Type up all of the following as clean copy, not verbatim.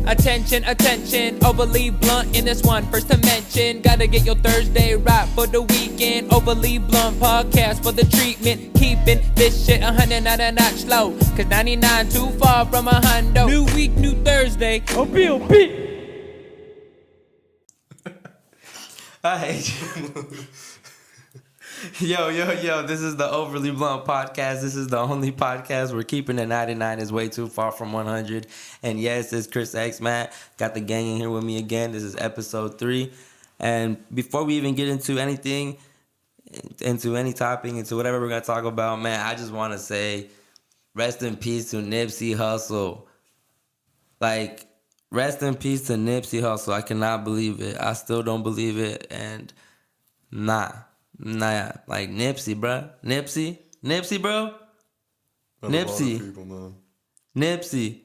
Attention, attention, overly blunt in this one. First to mention, gotta get your Thursday right for the weekend. Overly blunt podcast for the treatment. Keeping this shit 100 not a notch low. Cause 99 too far from a hundo. New week, new Thursday. OB. I hate you. Yo, this is the Overly Blunt Podcast. This is the only podcast where keeping it 99 is way too far from 100. And yes, it's Chris X, man. Got the gang in here with me again. This is episode 3. And before we even get into anything, into any topic, into whatever we're going to talk about, man, I just want to say rest in peace to Nipsey Hussle. Like, rest in peace to Nipsey Hussle. I cannot believe it. I still don't believe it. And nah, like Nipsey, bro. Nipsey, bro. Nipsey.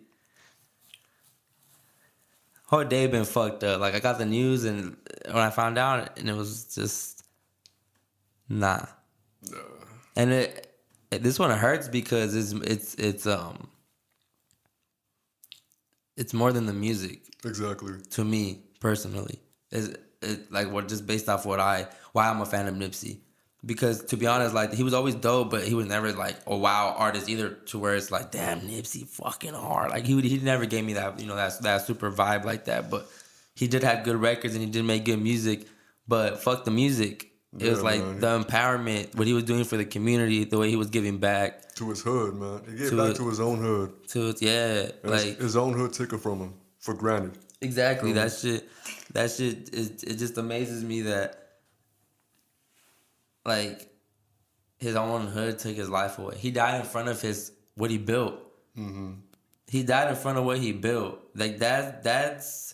Whole day been fucked up. Like, I got the news, and when I found out, and it was just nah. And this one hurts because it's more than the music. Exactly. To me personally, like what just based off why I'm a fan of Nipsey. Because to be honest, like he was always dope, but he was never like a wow artist either. To where it's like, damn, Nipsey fucking hard. Like he never gave me that, that super vibe like that. But he did have good records and he did make good music. But fuck the music. It was like the empowerment, what he was doing for the community, the way he was giving back to his hood, man. He gave back to his own hood. Like his own hood took it from him for granted. Exactly. That shit. It just amazes me that like his own hood took his life away. He died in front of what he built. Mm-hmm. He died in front of what he built. Like that's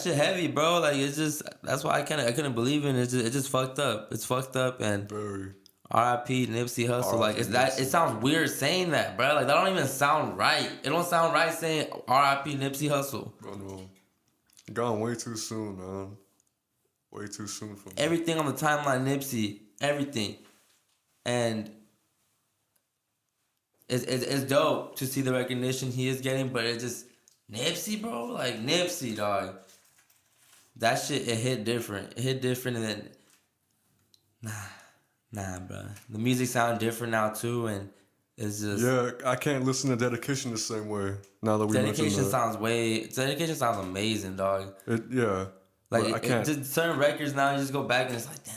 shit heavy, bro. Like it's just that's why I couldn't believe in it. It just fucked up. It's fucked up and very. R.I.P. Nipsey Hussle. Like it sounds weird saying that, bro. Like that don't even sound right. It don't sound right saying R.I.P. Nipsey Hussle. Bro, no. Gone way too soon, man. Way too soon for me. Everything on the timeline, Nipsey. Everything. And it's dope to see the recognition he is getting, but it just Nipsey, bro. Like Nipsey, dog. That shit, it hit different. It hit different, and then nah, bro. The music sounds different now too, and it's just I can't listen to Dedication the same way now that we mentioned that. Dedication sounds amazing, dog. Like I can't. Just certain records now, you just go back and it's like, damn.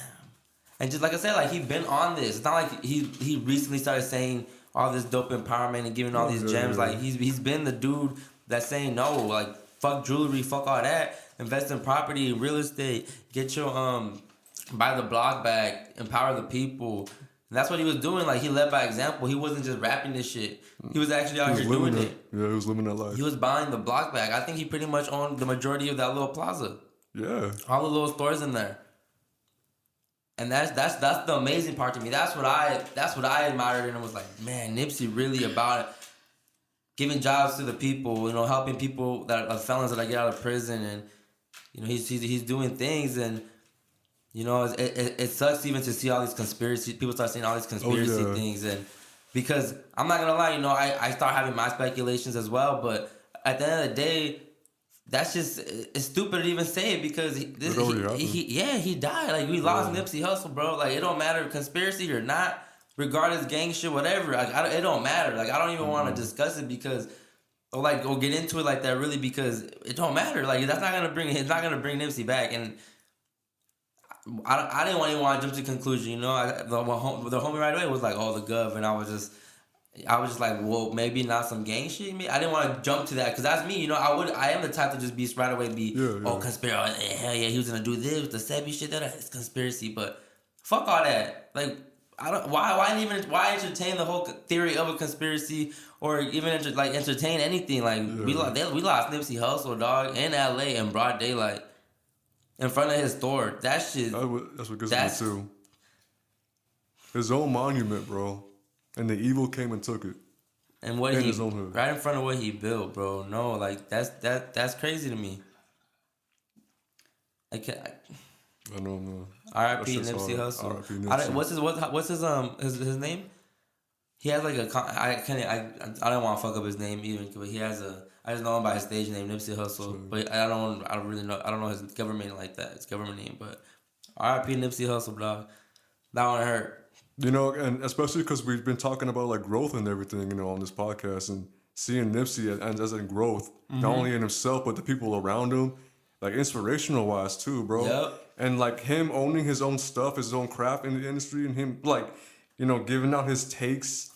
And just like I said, like he been on this. It's not like he recently started saying all this dope empowerment and giving all these gems. Yeah. Like he's been the dude that's saying no, like fuck jewelry, fuck all that. Invest in property, real estate. Get your buy the block back, empower the people. And that's what he was doing. Like he led by example. He wasn't just rapping this shit. He was actually out here doing it. Yeah, he was living that life. He was buying the block back. I think he pretty much owned the majority of that little plaza. Yeah. All the little stores in there. And that's the amazing part to me. That's what I admired and was like, man, Nipsey really about it. Giving jobs to the people, helping people that are felons that get out of prison, and he's doing things, and it sucks even to see all these conspiracy people start saying all these conspiracy things, and because I'm not gonna lie, I start having my speculations as well, but at the end of the day, that's just it's stupid to even say it because he died. Like we lost Nipsey Hussle, bro. Like it don't matter conspiracy or not. Regardless, gang shit, whatever. Like, it don't matter. Like, I don't even want to discuss it because, or get into it like that really because it don't matter. Like, it's not gonna bring Nipsey back. And I didn't even want to jump to conclusion. The homie right away was like, oh, the gov, and I was just like, well, maybe not some gang shit. I didn't want to jump to that because that's me. I am the type to just be right away conspiracy. Hell yeah, he was gonna do this with the Sebi shit. It's conspiracy, but fuck all that. Like. Why entertain the whole theory of a conspiracy or even entertain anything? Like we lost Nipsey Hussle, dog, in LA in broad daylight in front of his store. That shit. That's what gets me too. His own monument, bro, and the evil came and took it. And what his own hood. Right in front of what he built, bro. No, like that's crazy to me. I know, man. R.I.P. Nipsey Hussle. What's his name? He has like I don't want to fuck up his name even, but he has I just know him by his stage name, Nipsey Hussle. But I don't really know. I don't know his government like that. His government name, but R.I.P. Nipsey Hussle, dog. That one hurt. You know, and especially because we've been talking about like growth and everything, you know, on this podcast, and seeing Nipsey as in growth, not only in himself but the people around him, like inspirational wise too, bro. Yep. And like him owning his own stuff, his own craft in the industry, and him like, you know, giving out his takes,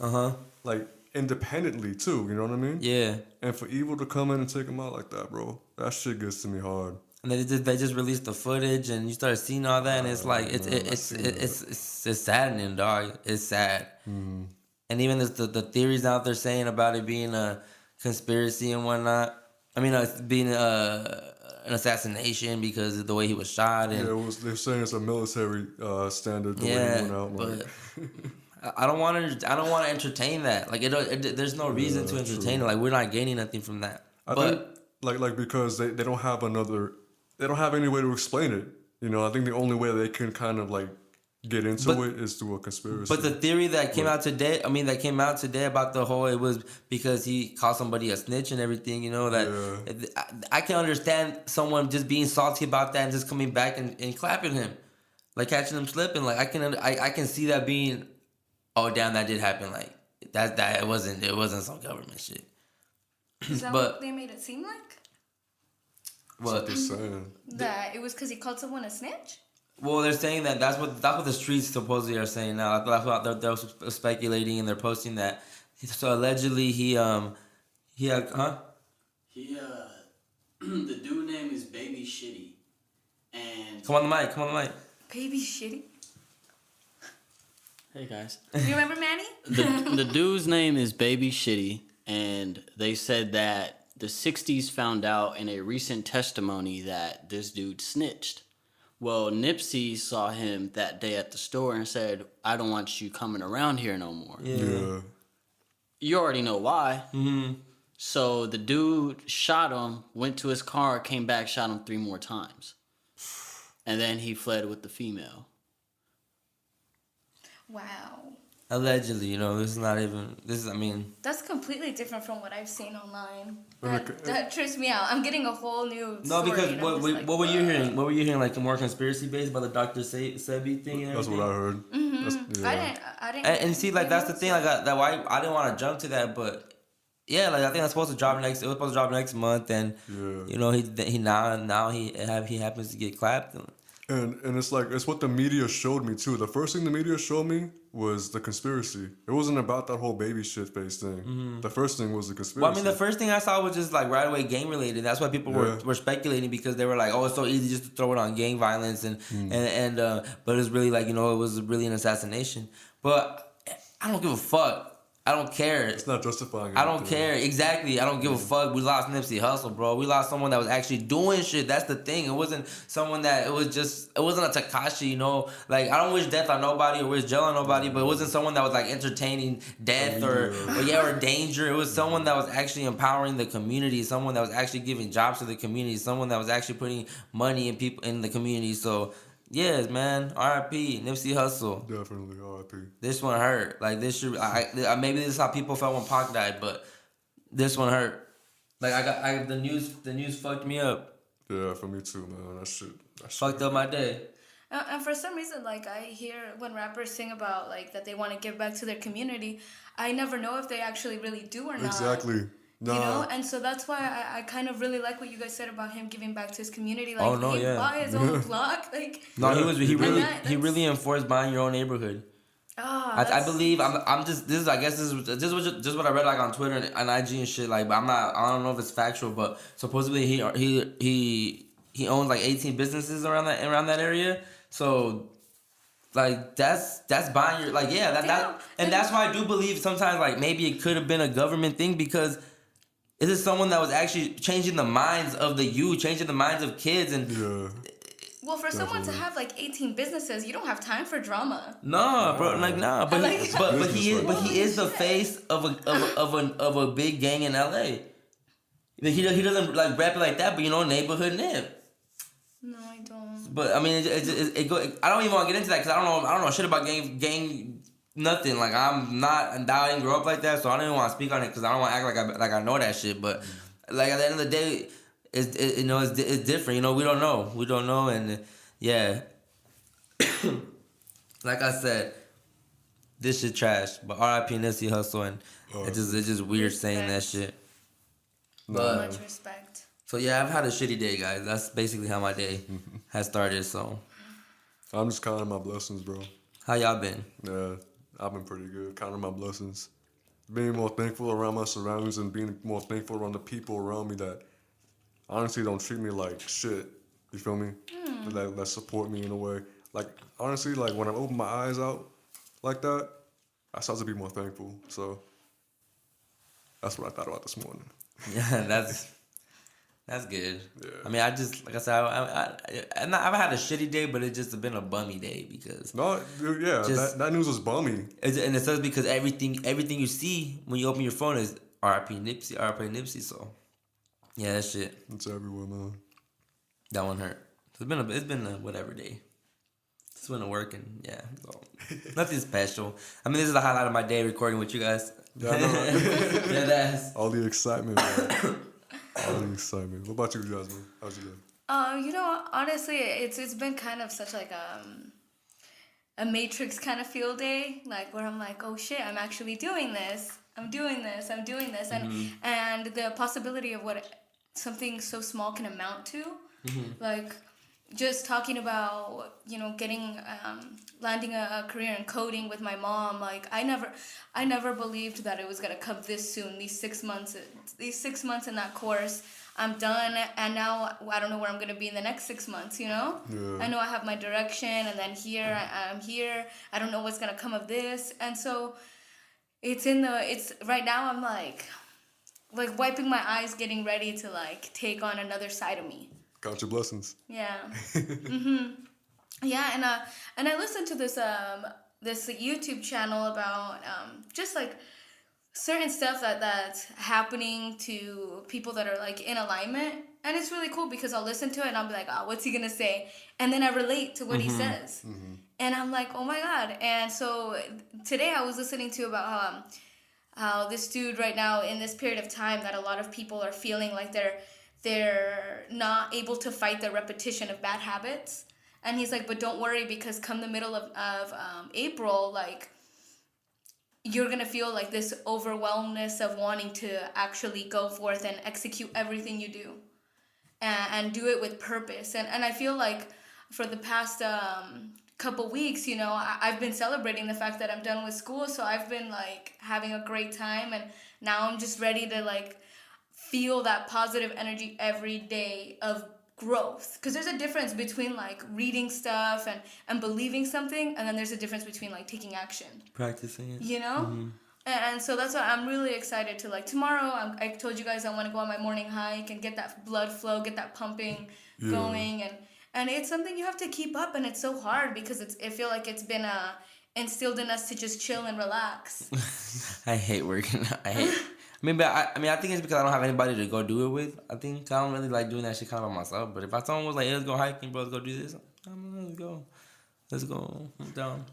like independently too. You know what I mean? Yeah. And for Evil to come in and take him out like that, bro, that shit gets to me hard. And they just released the footage, and you start seeing all that, and it's like it's saddening, dog. It's sad. Mm. And even the theories out there saying about it being a conspiracy and whatnot. I mean, being an assassination because of the way he was shot. And yeah, they're saying it's a military standard the way he went out. But Like. I don't want to entertain that. Like there's no reason to entertain it. Like we're not gaining nothing from that. I think like because they don't have any way to explain it. You know, I think the only way they can kind of like get into it is through a conspiracy. But the theory that came out today, about the whole, it was because he called somebody a snitch and everything, you know, that I can understand someone just being salty about that and just coming back and clapping him, like catching him slipping. Like I can see that being, oh damn, that did happen. Like that it wasn't some government shit. Is that what they made it seem like? What they're saying? That it was because he called someone a snitch? Well, they're saying that's what the streets supposedly are saying now. That's what they're speculating, and they're posting that. So allegedly he the dude name is Baby Shitty, and come on the mic. Baby Shitty? Hey guys. You remember Manny? The dude's name is Baby Shitty, and they said that the 60s found out in a recent testimony that this dude snitched. Well, Nipsey saw him that day at the store and said, I don't want you coming around here no more. Yeah. You already know why. Mm-hmm. So the dude shot him, went to his car, came back, shot him 3 more times. And then he fled with the female. Wow. Allegedly, you know, I mean... That's completely different from what I've seen online. That trips me out. I'm getting a whole new story. No, because what were you hearing? What were you hearing? Like, more conspiracy based about the Dr. Sebi thing and That's what I heard. Mm-hmm. I didn't. And see, like, that's the thing. Like, why I didn't want to jump to that, but yeah, like I think it was supposed to drop next month, and you know, he now he happens to get clapped. And it's like, it's what the media showed me too. The first thing the media showed me was the conspiracy. It wasn't about that whole baby shit face thing. Mm-hmm. The first thing was the conspiracy. Well, I mean, the first thing I saw was just like right away gang related. That's why people were speculating, because they were like, oh, it's so easy just to throw it on gang violence and but it's really like, you know, it was really an assassination. But I don't give a fuck. I don't care. It's not justifying it. I don't care. Exactly. I don't give a fuck. We lost Nipsey Hussle, bro. We lost someone that was actually doing shit. That's the thing. It wasn't someone that, it wasn't a Tekashi, you know? Like, I don't wish death on nobody or wish jail on nobody, but it wasn't someone that was like entertaining death or danger. It was someone that was actually empowering the community, someone that was actually giving jobs to the community, someone that was actually putting money in people in the community. So, yes, man. R.I.P. Nipsey Hussle. Definitely R.I.P. This one hurt. Like, this should... maybe this is how people felt when Pac died, but this one hurt. Like, the news fucked me up. Yeah, for me too, man. That shit Fucked up my day. And for some reason, like, I hear when rappers sing about, like, that they want to give back to their community, I never know if they actually really do or not. Exactly. Nah. You know, and so that's why I kind of really like what you guys said about him giving back to his community. Like, he bought his own block. Like, no, he really enforced buying your own neighborhood. I believe this is what I read like on Twitter and IG and shit. Like, but I don't know if it's factual, but supposedly he owns like 18 businesses around that area. So, like, that's buying your, like, that's why I do believe sometimes, like, maybe it could have been a government thing, because this is someone that was actually changing the minds of the youth, changing the minds of kids, and well, for someone to have like 18 businesses, you don't have time for drama. No, bro, like nah, but he is the face of a big gang in LA. He doesn't like rap it like that, but you know, neighborhood nip. No, I don't. But I mean, I don't even want to get into that because I don't know shit about gang nothing. Like I didn't grow up like that, so I don't even want to speak on it because I don't want to act like I know that shit. But like at the end of the day, it's different. You know, we don't know, and yeah. Like I said, this shit trash. But R.I.P. Nipsey Hussle, and it's just weird saying that shit. But Much respect. so yeah, I've had a shitty day, guys. That's basically how my day has started. So I'm just counting my blessings, bro. how y'all been? Yeah, I've been pretty good. Counting my blessings. Being more thankful around my surroundings and being more thankful around the people around me that honestly don't treat me like shit. You feel me? That support me in a way. Like, honestly, like when I open my eyes out like that, I start to be more thankful. So that's what I thought about this morning. Yeah, that's good. Yeah. I mean, I just like I said, I've had a shitty day, but it's just been a bummy day because No, dude, yeah, Just- that news was bummy. and it says because everything you see when you open your phone is R.I.P. Nipsey, R.I.P. Nipsey. So yeah, that shit, It's everywhere, man. that one hurt. So it's been a whatever day. Just went to work and yeah, so nothing special. I mean, this is the highlight of my day recording with you guys. Yeah, I know, right? Yeah, that's All the excitement, man. All the excitement. What about you, Jasmine? How's your day? You know, honestly, it's been kind of such like a Matrix kind of feel day, like where I'm like, oh shit, I'm actually doing this. I'm doing this, and the possibility of what something so small can amount to, like just talking about, you know, getting landing a career in coding with my mom. Like I never believed that it was gonna come this soon. These 6 months in that course, I'm done, and now I don't know where I'm gonna be in the next 6 months. You know, Yeah. I know I have my direction, and then here I'm here. I don't know what's gonna come of this, and so it's right now. I'm like wiping my eyes, getting ready to like take on another side of me. Count your blessings. Yeah. Yeah, and I listened to this this YouTube channel about just like certain stuff that's happening to people that are like in alignment, and it's really cool because I'll listen to it and I'll be like, oh, what's he gonna say? And then I relate to what he says, and I'm like, oh my god. And so today I was listening to about how this dude right now in this period of time that a lot of people are feeling like they're not able to fight the repetition of bad habits. And he's like, but don't worry, because come the middle of April, like, you're going to feel like this overwhelmness of wanting to actually go forth and execute everything you do. And do it with purpose. And I feel like for the past couple weeks, you know, I've been celebrating the fact that I'm done with school. So I've been, like, having a great time. And now I'm just ready to, like, feel that positive energy every day of growth, because there's a difference between like reading stuff and believing something, and then there's a difference between like taking action, practicing it. You know. And so that's why I'm really excited to like tomorrow. I told you guys I want to go on my morning hike and get that blood flow, get that pumping going, and it's something you have to keep up, and it's so hard because I feel like it's been instilled in us to just chill and relax. I hate working. I think it's because I don't have anybody to go do it with. I think I don't really like doing that shit kind of by myself. But if someone was like, hey, let's go hiking, bro, let's go do this, let's go, I'm down.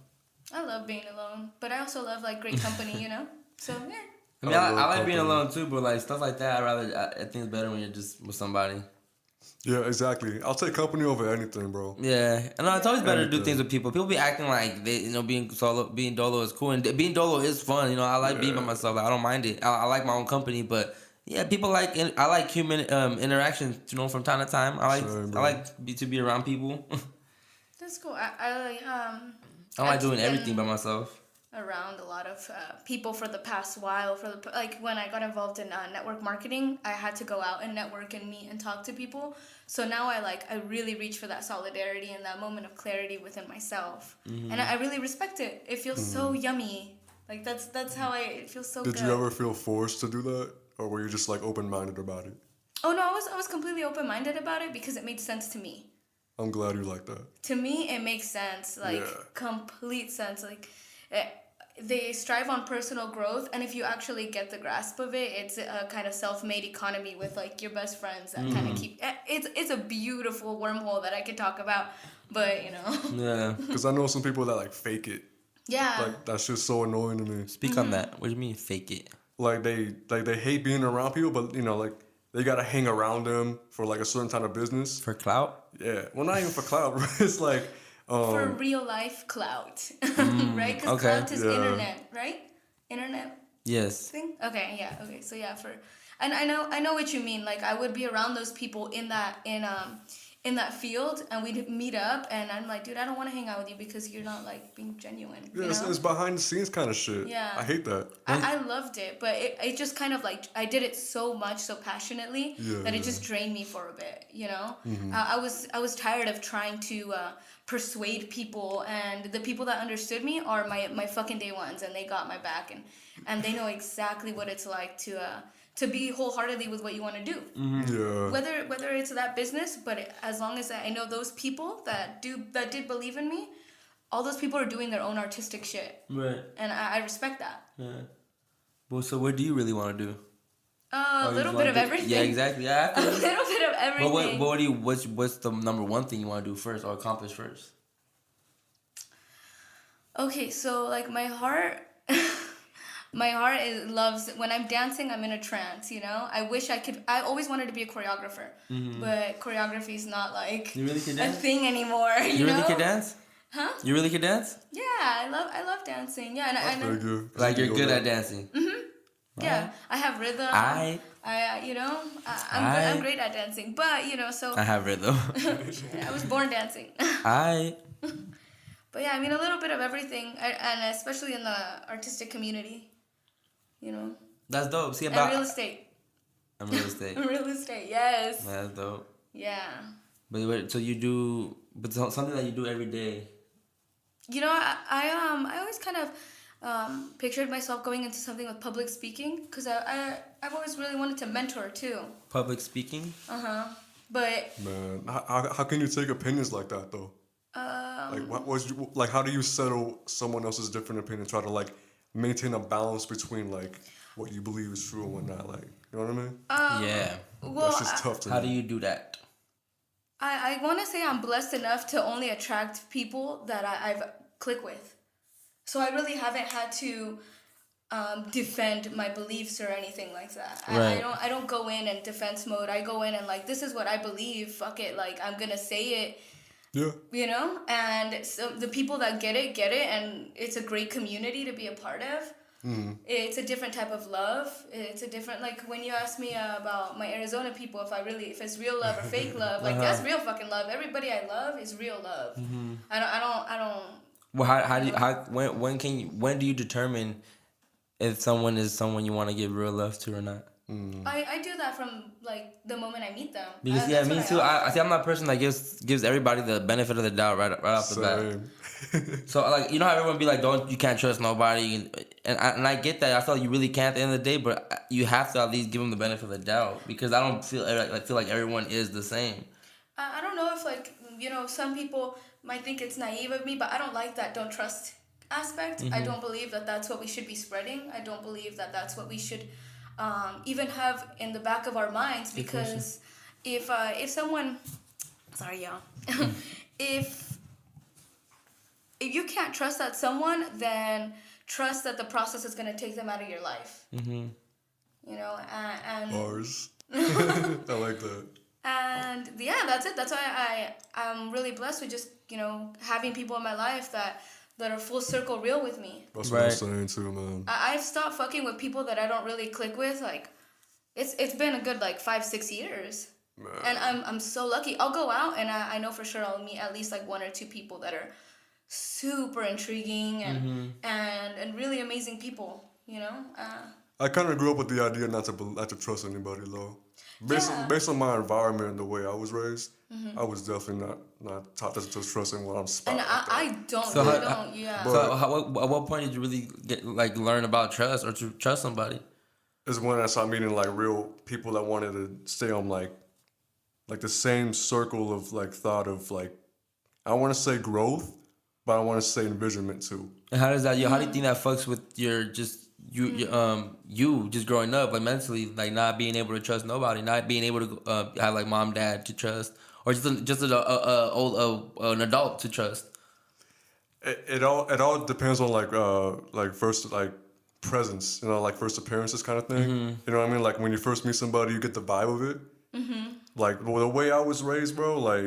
I love being alone, but I also love like great company, you know. So yeah. I mean, I like being alone too, but like stuff like that, I think it's better when you're just with somebody. Yeah, exactly. I'll take company over anything, bro. Yeah, I know it's always better to do things with people. People be acting like they, you know, being dolo is cool, and being dolo is fun. You know, I like being by myself. Like, I don't mind it. I like my own company, but yeah, I like human interactions. You know, from time to time, I like to be around people. That's cool. I don't like doing everything by myself. Around a lot of people for the past while. Like when I got involved in network marketing, I had to go out and network and meet and talk to people. So now I really reach for that solidarity and that moment of clarity within myself, and I really respect it. It feels so yummy. Like that's how it feels so good. Did you ever feel forced to do that, or were you just like open-minded about it? Oh no, I was completely open-minded about it because it made sense to me. I'm glad you like that. To me, it makes sense. Like complete sense. Like. They strive on personal growth, and if you actually get the grasp of it, it's a kind of self-made economy with like your best friends that kind of keep. It's a beautiful wormhole that I could talk about, but you know. Yeah. Because I know some people that like fake it. Yeah. Like that shit's so annoying to me. Speak on that. What do you mean fake it? Like they hate being around people, but you know, like they gotta hang around them for like a certain type of business. For clout? Yeah, well, not even for clout. Bro. It's like For real life clout, right? Because okay. clout is Yeah. internet, right? Internet Yes. thing. Okay, yeah. Okay, so yeah, and I know what you mean. Like I would be around those people in that field, and we'd meet up, and I'm like, dude, I don't want to hang out with you because you're not like being genuine. yeah, You know? it's behind the scenes kind of shit. Yeah. I hate that. I loved it, but it just kind of like I did it so much, so passionately that it just drained me for a bit. You know, I was tired of trying to persuade people, and the people that understood me are my fucking day ones, and they got my back, and they know exactly what it's like to be wholeheartedly with what you want to do. Yeah. Whether it's that business, but as long as I know those people that did believe in me, all those people are doing their own artistic shit, Right. and I respect that. Yeah. Well, so what do you really want to do? A little bit of everything. Yeah, exactly. Yeah. A little bit of everything. But what's the number one thing you want to do first or accomplish first? Okay, so like my heart loves when I'm dancing. I'm in a trance. You know, I wish I could. I always wanted to be a choreographer, but choreography is not like You really can a dance? thing anymore. You know? really can dance? Huh? You really can dance? Yeah, I love dancing. Yeah, and I Very good. Like you're good at dancing. yeah, I have rhythm. I you know, I'm great at dancing. But you know, so have rhythm. I was born dancing. But yeah, I mean a little bit of everything, and especially in the artistic community. You know, That's dope. See and about real estate. I'm real estate. Real estate, yes. That's dope. Yeah. But wait, so you do, but something that you do every day. You know, I always kind of pictured myself going into something with public speaking because I've always really wanted to mentor too. Public speaking. But Man, how can you take opinions like that though? Like what was you like? How do you settle someone else's different opinion? Try to like maintain a balance between like what you believe is true and whatnot. Like you know what I mean? Yeah. well, That's just tough to How me. do you do that? I want to say I'm blessed enough to only attract people that I've clicked with. So I really haven't had to defend my beliefs or anything like that. Right. I don't go in defense mode. I go in and like, this is what I believe. Fuck it. Like, I'm going to say it. Yeah. You know? And so the people that get it. And it's a great community to be a part of. Mm-hmm. It's a different type of love. It's a different, like when you ask me about my Arizona people, if it's real love or fake love, like that's real fucking love. Everybody I love is real love. I don't. Well, when do you determine if someone is someone you want to give real love to or not? I do that from like the moment I meet them. Because That's me what too. offer. I see. I'm that person that gives everybody the benefit of the doubt right off the bat. Same. So like, you know how everyone be like, you can't trust nobody, and I get that. I feel like you really can't at the end of the day, but you have to at least give them the benefit of the doubt because I don't feel like everyone is the same. I don't know if like some people might think it's naive of me, but I don't like that don't trust aspect. I don't believe that that's what we should be spreading. I don't believe that that's what we should even have in the back of our minds because if someone, sorry y'all, if you can't trust that someone, then trust that the process is going to take them out of your life. You know, and Bars. I like that. and yeah, that's it. That's why I'm really blessed with just having people in my life that are full circle real with me. That's what I'm saying too, man. I've stopped fucking with people that I don't really click with. Like, it's been a good like 5-6 years, Man. and I'm so lucky. I'll go out and I know for sure I'll meet at least like 1 or 2 people that are super intriguing and really amazing people. I kind of grew up with the idea not to trust anybody, though. Based on my environment and the way I was raised, I was definitely not taught to trust anyone on the spot. And like that. I don't. So I how- don't. Yeah. So at what point did you really learn about trust or to trust somebody? It's when I started meeting like real people that wanted to stay on like the same circle of like thought of like, I want to say growth, but I want to say envisionment too. And how does that? How do you think that fucks with your you just growing up, like mentally, like not being able to trust nobody, not being able to have like mom, dad to trust, or just an adult to trust? It all depends on like first like presence, you know, like first appearances kind of thing. You know what I mean? Like when you first meet somebody, you get the vibe of it. Like the way I was raised, bro. Like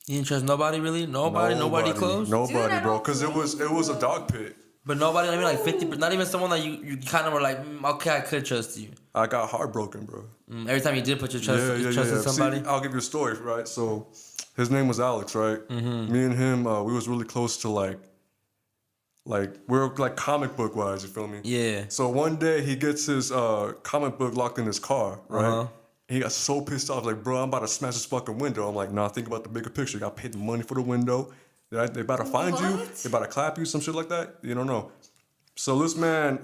You didn't trust nobody really? Nobody close? Nobody, Dude, I bro. don't Because it was a blame you. dog pit. But nobody, I mean like 50, not even someone that you kind of were like, okay, I could trust you. I got heartbroken, bro. Every time you did put your trust, in somebody. See, I'll give you a story, right? So his name was Alex, right? Me and him, we was really close to like we're like comic book wise, you feel me? Yeah. So one day he gets his comic book locked in his car, right? Uh-huh. He got so pissed off, like, bro, I'm about to smash this fucking window. I'm like, nah, think about the bigger picture. You got paid the money for the window. They about to find you. What? They about to clap you, some shit like that. You don't know. So this man,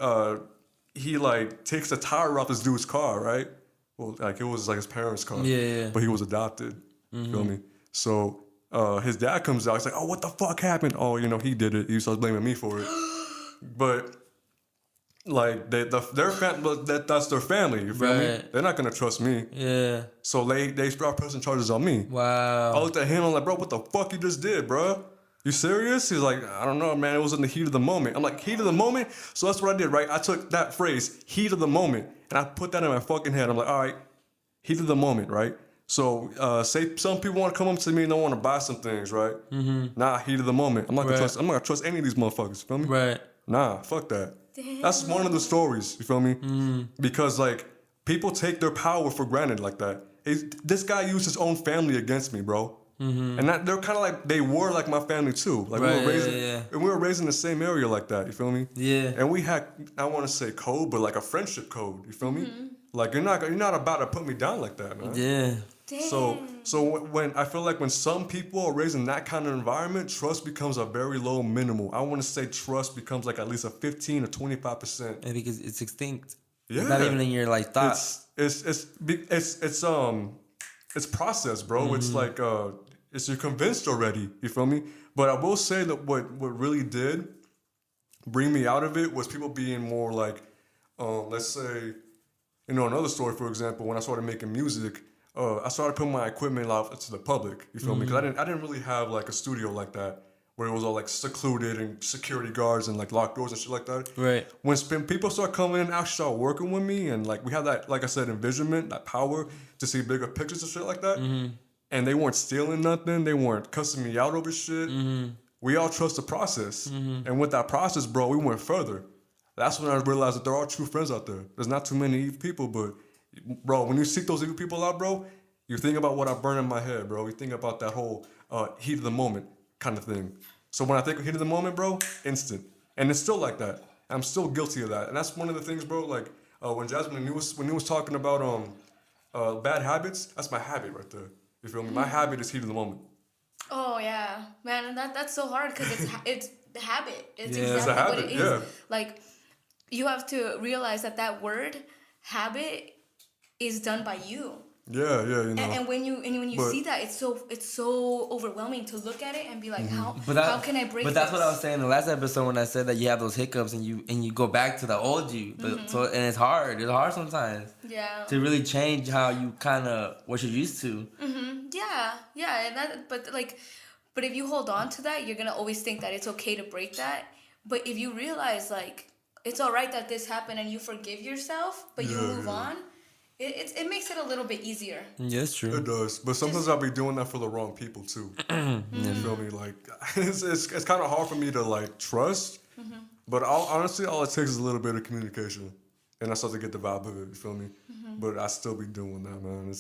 he like takes the tire off this dude's car, right? Well, like it was like his parents' car. Yeah. But he was adopted. Feel me? So his dad comes out. He's like, oh, what the fuck happened? Oh, you know, he did it. He starts blaming me for it. But like their family, that's their family. You feel me? Right. They're not gonna trust me. Yeah. So they start pressing charges on me. Wow. I looked at him. I'm like, bro, what the fuck you just did, bro? You serious? He's like, I don't know, man. It was in the heat of the moment. I'm like, heat of the moment? So that's what I did, right? I took that phrase, heat of the moment, and I put that in my fucking head. I'm like, all right, heat of the moment, right? So say some people want to come up to me and they want to buy some things, right? Nah, heat of the moment. I'm not gonna trust. I'm not gonna trust any of these motherfuckers. You feel me? Right. Nah, fuck that. Damn. That's one of the stories. You feel me? Because like people take their power for granted like that. This guy used his own family against me, bro. And they're kind of like they were like my family too. Like Right, we were raised, yeah. and we were raised in the same area like that. You feel me? Yeah. And we had, I want to say code, but like a friendship code. You feel me? Like you're not about to put me down like that, man. Yeah. Damn. So when I feel like when some people are raised in that kind of environment, trust becomes a very low minimal. I want to say trust becomes like at least a 15 or 25%. And because it's extinct. Yeah. It's not even in your like thoughts. It's processed, bro. It's like you're convinced already. You feel me? But I will say that what really did bring me out of it was people being more like, let's say, you know, another story, for example, when I started making music, I started putting my equipment out to the public. You feel me? Because I didn't really have like a studio like that where it was all like secluded and security guards and like locked doors and shit like that. Right. When people start coming in and actually start working with me and like we have that, like I said, envisionment, that power to see bigger pictures and shit like that. And they weren't stealing nothing. They weren't cussing me out over shit. We all trust the process. And with that process, bro, we went further. That's when I realized that there are true friends out there. There's not too many evil people, but bro, when you seek those evil people out, bro, you think about what I burn in my head, bro. You think about that whole heat of the moment kind of thing. So when I think of heat of the moment, bro, instant. And it's still like that. I'm still guilty of that. And that's one of the things, bro, like when Jasmine, when he was talking about bad habits, that's my habit right there. You feel me? My habit is heat of the moment. Oh yeah, man, that's so hard because it's the habit. It's Yeah. exactly It's a habit, what it is. yeah. Like you have to realize that word habit is done by you. Yeah, you know. And when you But- see that, it's so overwhelming to look at it and be like, how can I break? But that's this? what I was saying in the last episode when I said that you have those hiccups and you go back to the old you. But and it's hard. It's hard sometimes Yeah. to really change how you kind of what you're used to. Yeah, and but if you hold on to that, you're gonna always think that it's okay to break that. But if you realize like it's all right that this happened and you forgive yourself, but you move on, it makes it a little bit easier. Yeah, it's true. It does, but sometimes I'll be doing that for the wrong people too. You feel me? Like it's kind of hard for me to like trust, but honestly, all it takes is a little bit of communication, and I start to get the vibe of it. You feel me? But I still be doing that, man.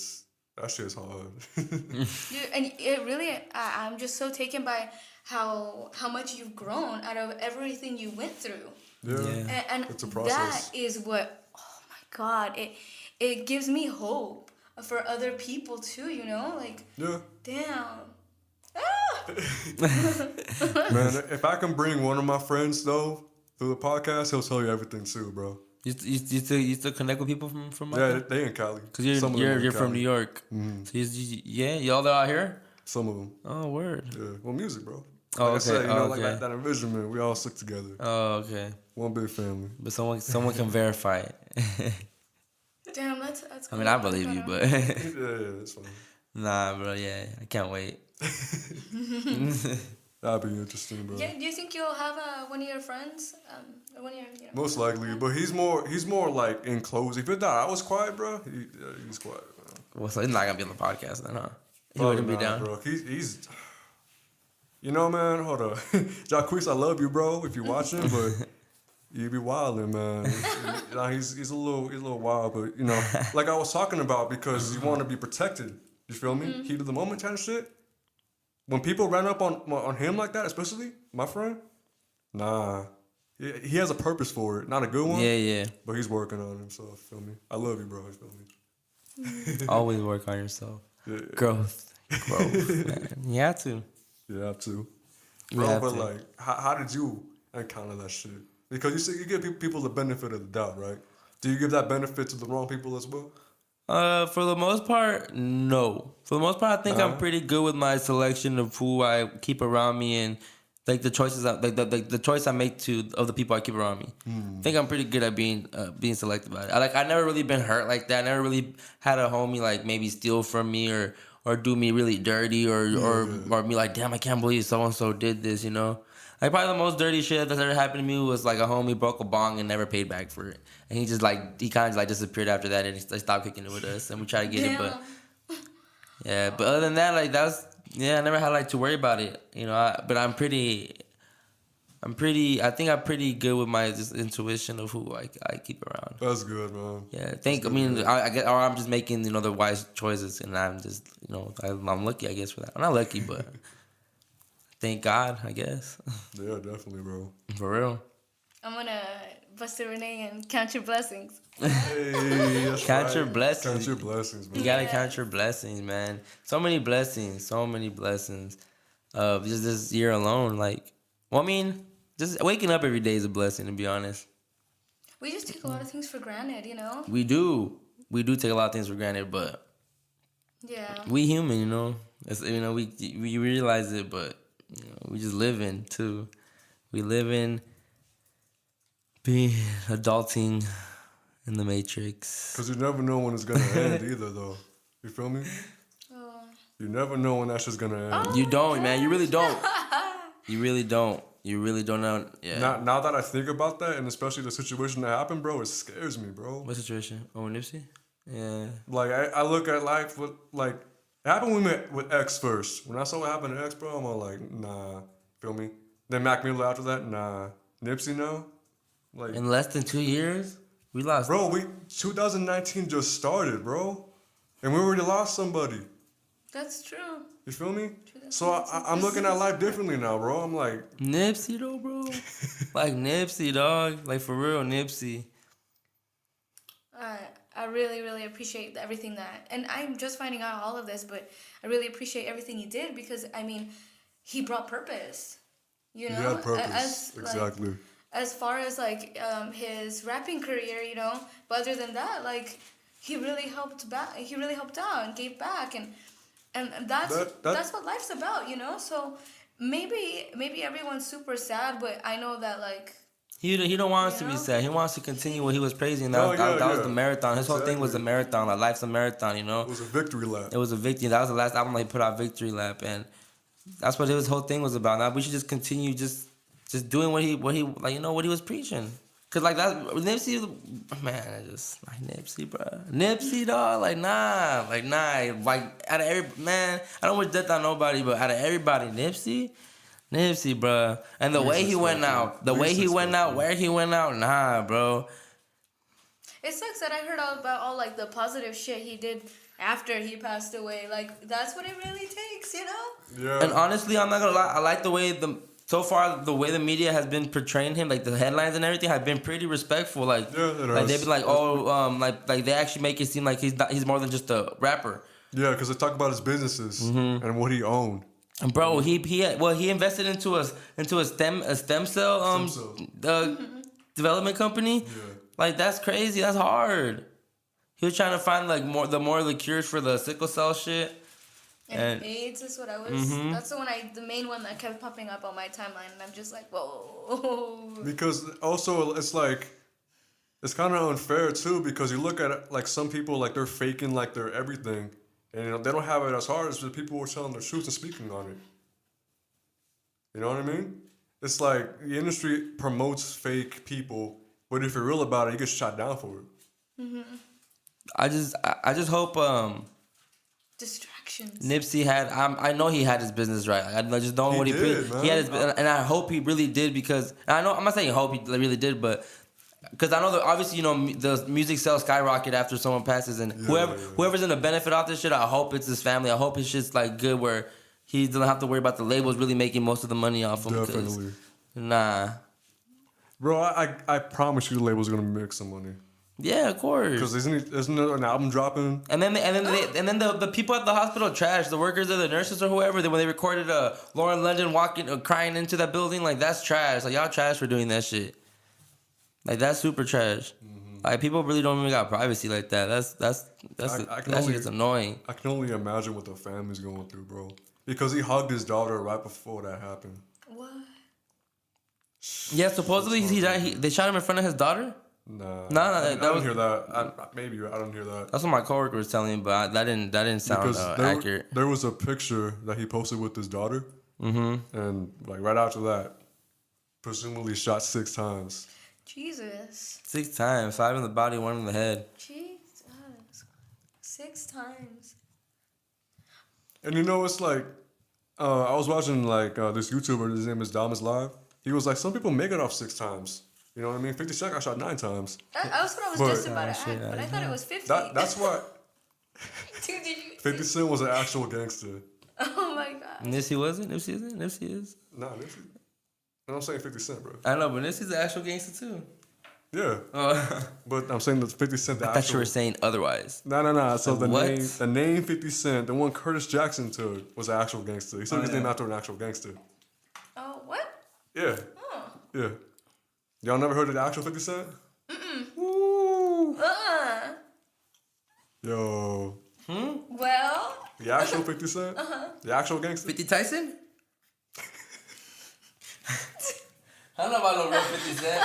That shit's hard. And it really, I'm just so taken by how much you've grown out of everything you went through. Yeah. And It's a process. that is what, oh my God, it gives me hope for other people too, you know? Like, Yeah. damn. Man, if I can bring one of my friends though through the podcast, he'll tell you everything too, bro. You still connect with people from Yeah, they in Cali. because Some of them in you're from Cali. New York. So y'all are out here. Some of them. Oh, word. Yeah. Well, music, bro. Oh, Like I okay. said, you know, like okay. that envisionment, we all stick together. Oh, okay. One big family. But someone can verify it. Damn, that's I cool. mean, I believe you, but Yeah, that's fine. nah, bro. Yeah, I can't wait. That'd be interesting, bro. Yeah, do you think you'll have one of your friends, or one of your, Most likely, but he's more like enclosed. If it thought I was quiet, bro, he's quiet. Bro. Well, so he's not gonna be on the podcast then, huh? He Probably wouldn't be not, down. bro. He's you know, man. Hold up, Jacquees, I love you, bro. If you're watching, but you be wilding, man. He's a little wild, but you know, like I was talking about, because you want to be protected. You feel me? Heat of the moment kind of shit. When people ran up on him like that, especially my friend, nah, he has a purpose for it, not a good one. Yeah. But he's working on himself. Feel me? I love you, bro. You feel me? Always work on yourself. Yeah. Growth, man. You have to. Yeah, too. We Bro, have but to. like, how did you encounter that shit? Because you say you give people the benefit of the doubt, right? Do you give that benefit to the wrong people as well? For the most part, no. For the most part, I think I'm pretty good with my selection of who I keep around me, and like the choices, the choice I make of the people I keep around me. I think I'm pretty good at being selective about it. I never really been hurt like that. I never really had a homie like maybe steal from me or do me really dirty or be like, damn, I can't believe so and so did this. You know. Like, probably the most dirty shit that's ever happened to me was, like, a homie broke a bong and never paid back for it. And he just, like, he kind of, like, disappeared after that, and he stopped kicking it with us. And we tried to get it, but... Yeah, but other than that, like, that was... Yeah, I never had, like, to worry about it, you know. But I think I'm pretty good with my just intuition of who I keep around. That's good, man. Yeah, I get, or I'm just making, you know, the wise choices, and I'm just, you know, I'm lucky, I guess, for that. I'm not lucky, but... Thank God, I guess. Yeah, definitely, bro. For real. I'm gonna bust a Renee and count your blessings. Hey, that's Count right. your blessings. Count your blessings, man. You gotta count your blessings, man. So many blessings. Just this year alone. Like, well, I mean, just waking up every day is a blessing, to be honest. We just take a lot of things for granted, you know? We do take a lot of things for granted, but Yeah. we human, you know. It's, you know, we realize it, but you know, we just living too. We living, being adulting in the Matrix. Because you never know when it's going to end either, though. You feel me? Oh. You never know when that shit's going to end. You don't, man. You really don't. You really don't. You really don't know. Yeah. Now that I think about that, and especially the situation that happened, bro, it scares me, bro. What situation? Oh, Nipsey? Yeah. Like, I look at life with, like, it happened when we met with X first. When I saw what happened to X, bro, I'm all like, nah. Feel me? Then Mac Miller after that, nah. Nipsey now? Like, In less than 2 years, we lost. bro, 2019 just started, bro. And we already lost somebody. That's true. You feel me? So I'm looking at life differently now, bro. I'm like, Nipsey though, bro. Like Nipsey, dog. Like for real, Nipsey. I really, really appreciate everything that, and I'm just finding out all of this, but I really appreciate everything he did because, I mean, he brought purpose, you know? he had purpose. Exactly. As far as, like, his rapping career, you know? But other than that, like, he really helped out and gave back, and that's what life's about, you know? So maybe everyone's super sad, but I know that, like, He don't want us to be sad. He wants to continue what he was praising. That was the marathon. His whole thing was the marathon. Like, life's a marathon, you know? It was a victory lap. It was a victory. That was the last album they put out, Victory Lap, and that's what his whole thing was about. Now we should just continue just doing what he like, you know, what he was preaching. Cause like that Nipsey, man, I just like Nipsey, bro. Nipsey, dog, like nah, like out of every man, I don't wish death on nobody, but out of everybody, Nipsey, bro. And the way he went out, where he went out, nah, bro. it sucks that I heard all about all, like, the positive shit he did after he passed away. Like, that's what it really takes, you know? Yeah. And honestly, I'm not gonna lie, I like the way the way the media has been portraying him, like the headlines and everything have been pretty respectful. Like, like they've been like, like they actually make it seem like he's more than just a rapper. Yeah, because they talk about his businesses and what he owned. And bro, he invested into a stem cell development company. Yeah. Like, that's crazy. That's hard. He was trying to find like more the cures for the sickle cell shit. And AIDS is what I was. That's the main one that kept popping up on my timeline, and I'm just like, whoa. Because also it's like, it's kind of unfair too, because you look at it, like some people, like they're faking like they're everything, and you know they don't have it as hard as the people who are telling the truth and speaking on it. You know what I mean? It's like the industry promotes fake people, but if you're real about it, you get shot down for it. I just hope Distractions. Nipsey had. I know he had his business right. I just don't know what he did, man. He had his, and I hope he really did because I know I'm not saying hope he really did, but because I know that obviously the music sales skyrocket after someone passes, and whoever's gonna benefit off this shit, I hope it's his family. I hope his shit's like good where he doesn't have to worry about the labels really making most of the money off him. Definitely. Nah. Bro, I promise you the label's gonna make some money. Yeah, of course. Because isn't there an album dropping? And then the people at the hospital trash, the workers or the nurses or whoever. When they recorded Lauren London crying into that building, like that's trash. Like y'all trash for doing that shit. Like that's super trash. Like people really don't even got privacy like that. That shit is annoying. I can only imagine what the family's going through, bro. Because he hugged his daughter right before that happened. What? Yeah, supposedly they shot him in front of his daughter. Nah, I don't hear that. Maybe I don't hear that. That's what my coworker was telling me, but that didn't sound accurate. There was a picture that he posted with his daughter, and like right after that, presumably shot 6 times. Jesus. 6 times, 5 in the body, 1 in the head. Jesus. 6 times. And it's like, I was watching like this YouTuber. His name is Damas Live. He was like, some people make it off 6 times. You know what I mean? 50 Cent got shot 9 times. That was what I was just about to ask, but I thought it was 50. That's what. Dude, did you? 50 Cent was an actual gangster. Oh my god. Nipsey wasn't? Nipsey isn't? Nipsey is? Nah, Nipsey. I'm saying 50 Cent, bro. I know, but Nipsey's an actual gangster too. Yeah. But I'm saying that 50 Cent, the I actual. thought you were saying otherwise. No. So the what? name 50 Cent, the one Curtis Jackson took, was an actual gangster. He took his name after an actual gangster. Oh, what? Yeah. Oh. Yeah. Y'all never heard of the actual 50 Cent? Ooh. Yo. Well. The actual 50 Cent? The actual gangster? 50 Tyson? I don't know about no real 50 Cent.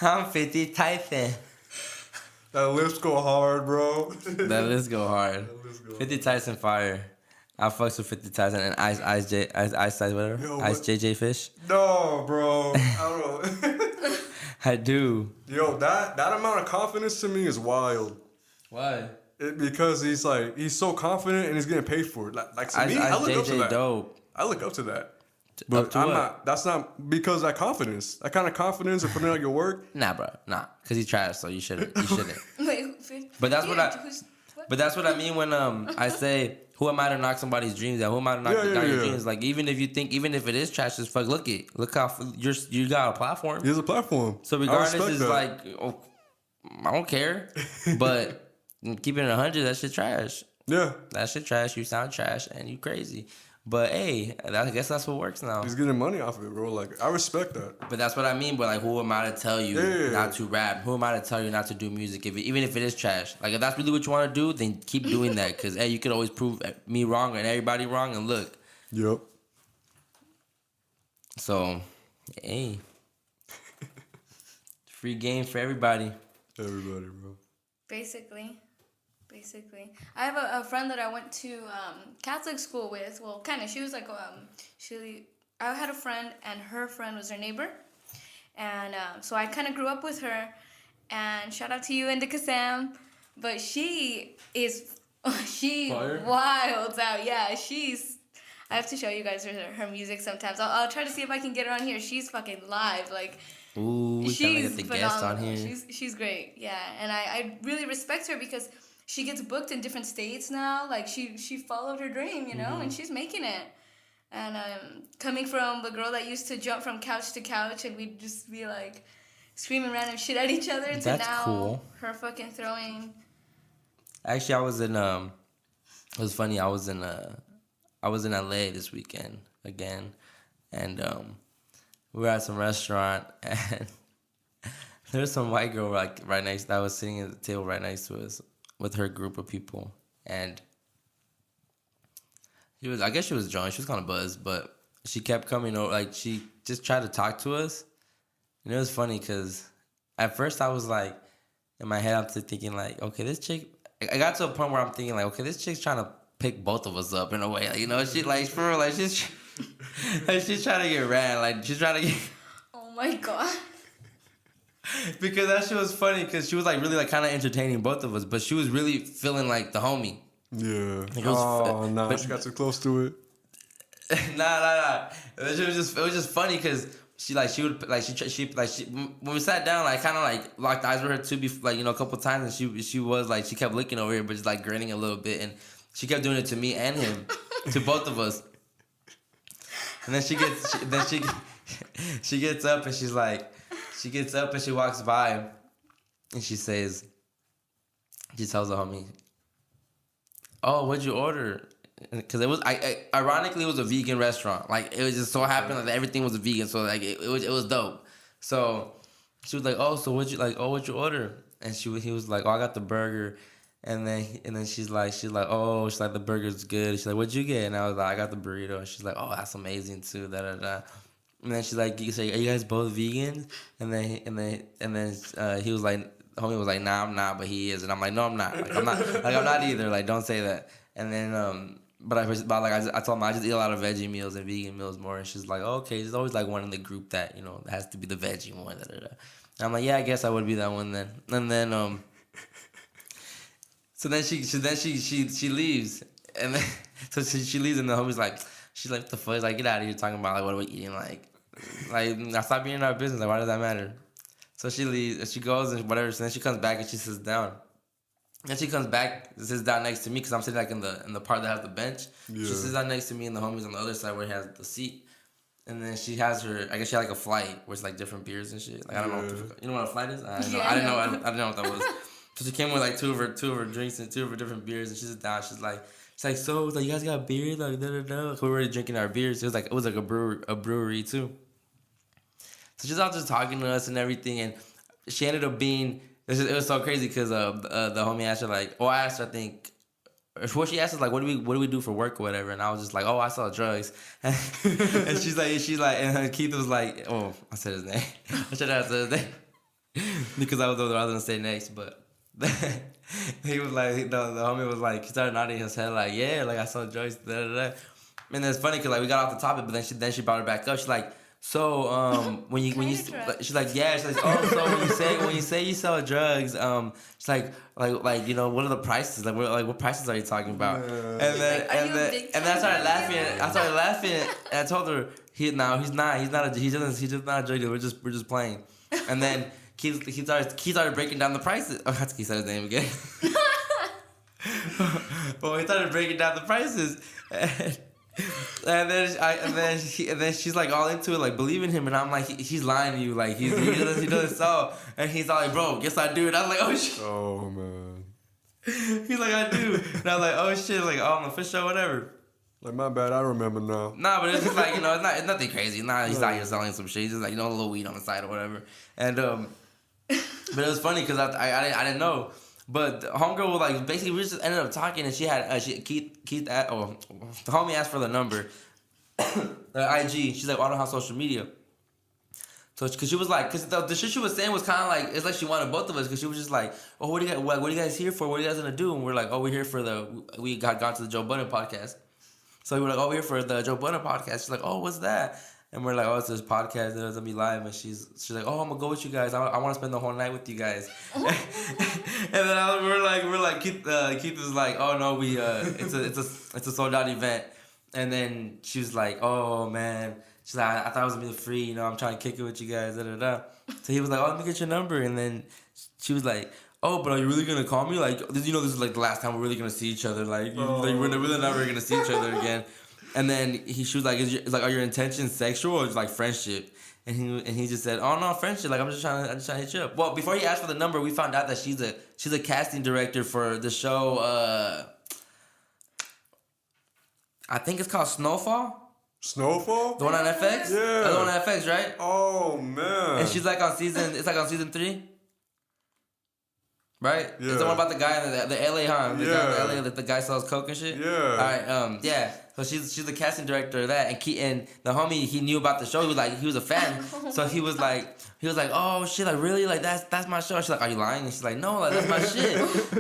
I'm 50 Tyson. That lips go hard, bro. That list go hard. 50 Tyson fire. I fucks with 50 Tyson and Ice whatever. Yo, Ice what? JJ Fish. No, bro. I don't know. I do. Yo, that amount of confidence to me is wild. Why? Because he's so confident and he's getting paid for it. Like to me, I look up to that. Dope. I look up to that. But I'm not. That's not because of that confidence. That kind of confidence and putting out your work. Nah, bro. Nah. Because he's trash, so you shouldn't. You shouldn't. Wait, But that's what what? But that's what I mean when I say, who am I to knock somebody's dreams out? Who am I to knock down your dreams? Like, even if it is trash as fuck, look how you got a platform. He has a platform. So regardless, it's like, I don't care. But keeping it 100, that shit trash. Yeah. That shit trash. You sound trash and you crazy. But hey, I guess that's what works now. He's getting money off of it, bro. Like, I respect that. But that's what I mean. But like, who am I to tell you not to rap? Who am I to tell you not to do music? Even if it is trash, like if that's really what you want to do, then keep doing that. Cause hey, you could always prove me wrong and everybody wrong, and look. Yep. So, hey, free game for everybody. Everybody, bro. Basically. I have a friend that I went to Catholic school with. Well, kind of. She was like, I had a friend, and her friend was her neighbor. And so I kind of grew up with her. And shout out to you, Indica Sam. But she Fire? wilds out. Yeah, I have to show you guys her music sometimes. I'll try to see if I can get her on here. She's fucking live. Like, Ooh, we trying to get the guest on here. She's great. Yeah, and I really respect her because she gets booked in different states now. Like, she followed her dream, and she's making it. And coming from the girl that used to jump from couch to couch and we'd just be like screaming random shit at each other to That's now cool. Her fucking throwing. Actually, I was in it was funny. I was in LA this weekend again, and we were at some restaurant, and there was some white girl right next that was sitting at the table right next to us with her group of people, and I guess she was drunk. She was kind of buzzed, but she kept coming over. Like, she just tried to talk to us, and it was funny because at first I was like, in my head I'm thinking like, okay, this chick. I got to a point where I'm thinking like, okay, this chick's trying to pick both of us up in a way, like, she like for real, like she's Like she's trying to get ran. Like she's trying to get. Oh my god. Because that shit was funny. Because she was like really like kind of entertaining both of us, but she was really feeling like the homie. Yeah. It was, Nah, but- she got too close to it. Nah. It was just funny because she when we sat down, like kind of like locked eyes with her too, like, you know, a couple times, and she was like, she kept looking over here, but just like grinning a little bit, and she kept doing it to me and him, to both of us. And then she gets up and she gets up and she walks by, and she tells the homie, "Oh, what'd you order?" Because it was, ironically, it was a vegan restaurant. Like, it was just so happened that everything was vegan, so like it was dope. So she was like, "Oh, so what'd you order?" And he was like, "Oh, I got the burger." And then she's like, "Oh," she's like, "The burger's good." She's like, "What'd you get?" And I was like, "I got the burrito." And she's like, "Oh, that's amazing too." Da da da. And then she's like, "Are you guys both vegans?" And then he was like, the homie was like, "Nah, I'm not," but he is. And I'm like, "No, I'm not. Like, I'm not either. Like, don't say that." And then but I told him I just eat a lot of veggie meals and vegan meals more. And she's like, "Oh, okay." She's always like one in the group that, you know, has to be the veggie one. Da da da. And I'm like, "Yeah, I guess I would be that one then." And then so then she leaves, and then she leaves, and the homie's like, she's like, "What the fuck?" He's like, "Get out of here talking about like what are we eating?" Like I stop being in our business. Like, why does that matter? So she leaves, and she goes and whatever. So then she comes back and she sits down. And she comes back, sits down next to me because I'm sitting like in the part that has the bench. Yeah. She sits down next to me, and the homie's on the other side where he has the seat. And then she has her, I guess she had like a flight where it's like different beers and shit. Like, I don't know, you know what a flight is? I didn't know. I didn't know what that was. So she came with like two of her drinks and two of her different beers, and she sits down. She's like, "So like, you guys got beer?" Like, da da da. We were already drinking our beers. It was like a brewery too. So she's all just talking to us and everything, and she ended up being. It was so crazy because the homie asked her like, I asked her, I think, what she asked us like, what do we do for work or whatever, and I was just like, "Oh, I sell drugs," and she's like, and Keith was like, "Oh, I said his name. I should have said his name because I was gonna say next, but." He was like, the homie was like, he started nodding his head like, "Yeah, like I saw drugs." Da da da. And it's funny because like we got off the topic, but then she brought it back up. She's like, "So when you she's like, yeah, she's like, "Oh, so when you say you sell drugs, she's like you know, what are the prices? Like what prices are you talking about?" And then I started laughing. And I told her he's not a drug dealer. We're just playing. And then he started breaking down the prices. Oh, he said his name again. Well, he started breaking down the prices. And then she's like all into it, like believing him, and I'm like, he's lying to you, like he doesn't sell, and he's all like, "Bro, guess I do." And I was like, "Oh shit." Oh man. He's like, "I do," and I was like, "Oh shit," like, "Oh, I'm a fish show, whatever." Like, my bad, I remember now. Nah, but it's just like, you know, it's nothing crazy. Nah, he's out here selling some shit. He's just like, you know, a little weed on the side or whatever. And but it was funny because I didn't know. But the homegirl was like, basically we just ended up talking, and she had Keith the homie asked for the number, the IG. She's like, "I don't have social media." So because she was like, because the shit she was saying was kind of like, it's like she wanted both of us, because she was just like, "Oh, what are you guys here for? What are you guys gonna do?" And we're like, "Oh, we're here for we got gone to the Joe Budden podcast." So we were like, "Oh, we're here for the Joe Budden podcast." She's like, "Oh, what's that?" And we're like, "Oh, it's this podcast that is gonna be live." And she's like, "Oh, I'm gonna go with you guys. I want to spend the whole night with you guys." And then we're like, Keith was like, "Oh no, it's a sold out event." And then she was like, "Oh man," she's like, "I thought it was gonna be free. You know, I'm trying to kick it with you guys." Da da da. So he was like, "Oh, let me get your number." And then she was like, "Oh, but are you really gonna call me? Like, you know, this is like the last time we're really gonna see each other. Like, we're really never gonna see each other again." And then she was like, "Are your intentions sexual or just like friendship?" And he just said, "Oh no, friendship. Like I'm just trying to hit you up." Well, before he asked for the number, we found out that she's a casting director for the show. I think it's called Snowfall. Snowfall? The one on FX. Yeah. The one on FX, right? Oh man. And she's like on season. It's like on season 3. Right? Yeah. It's the one about the guy in the LA, huh? The guy in the LA that the guy sells coke and shit? Yeah. Alright, yeah. So she's the casting director of that, and the homie, he knew about the show. He was a fan. So he was like, "Oh shit, like really, like that's my show." She's like, "Are you lying?" And she's like, "No, like that's my shit."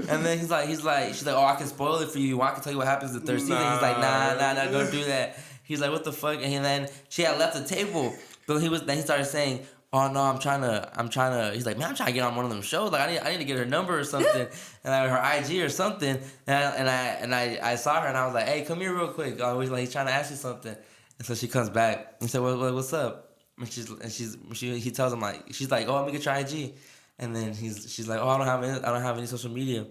And then she's like, "Oh, I can spoil it for you. I can tell you what happens the third season." He's like, "Nah, don't do that." He's like, what the fuck? And then she had left the table. But then he started saying, oh no, I'm trying to. He's like, man, I'm trying to get on one of them shows. Like I need to get her number or something, and her IG or something. And I saw her and I was like, hey, come here real quick. Like he's trying to ask you something. And so she comes back and said, what's up? And he tells him like, she's like, oh, let me get your IG. And then she's like, oh, I don't have any social media.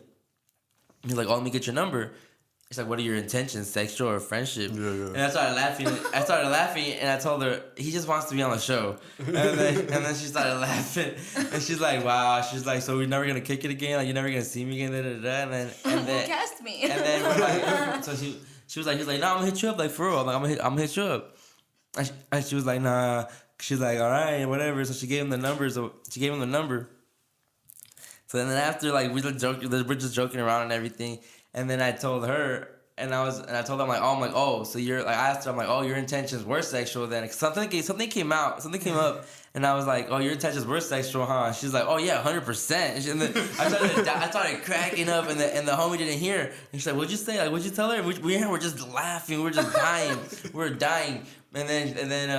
He's like, oh, let me get your number. It's like, what are your intentions, sexual or friendship? Yeah. And I started laughing, and I told her, he just wants to be on the show. And then she started laughing, and she's like, wow. She's like, so we're never gonna kick it again? Like, you're never gonna see me again? And then Cast me. And then we're like, so she was like, he's like, no, I'm gonna hit you up, like for real. I'm like, I'm gonna hit you up. And she was like, nah. She's like, all right, whatever. So she gave him the number. So then after, like, we're just joking around and everything. And then I told her, and I told her, I'm like, oh, so you're, like, I asked her, I'm like, oh, your intentions were sexual then. Something came up, and I was like, oh, your intentions were sexual, huh? She's like, oh yeah, 100%. And then I started cracking up, and the homie didn't hear. And she's like, what'd you say? Like, what'd you tell her? We're just laughing, we're just dying, we're dying. And then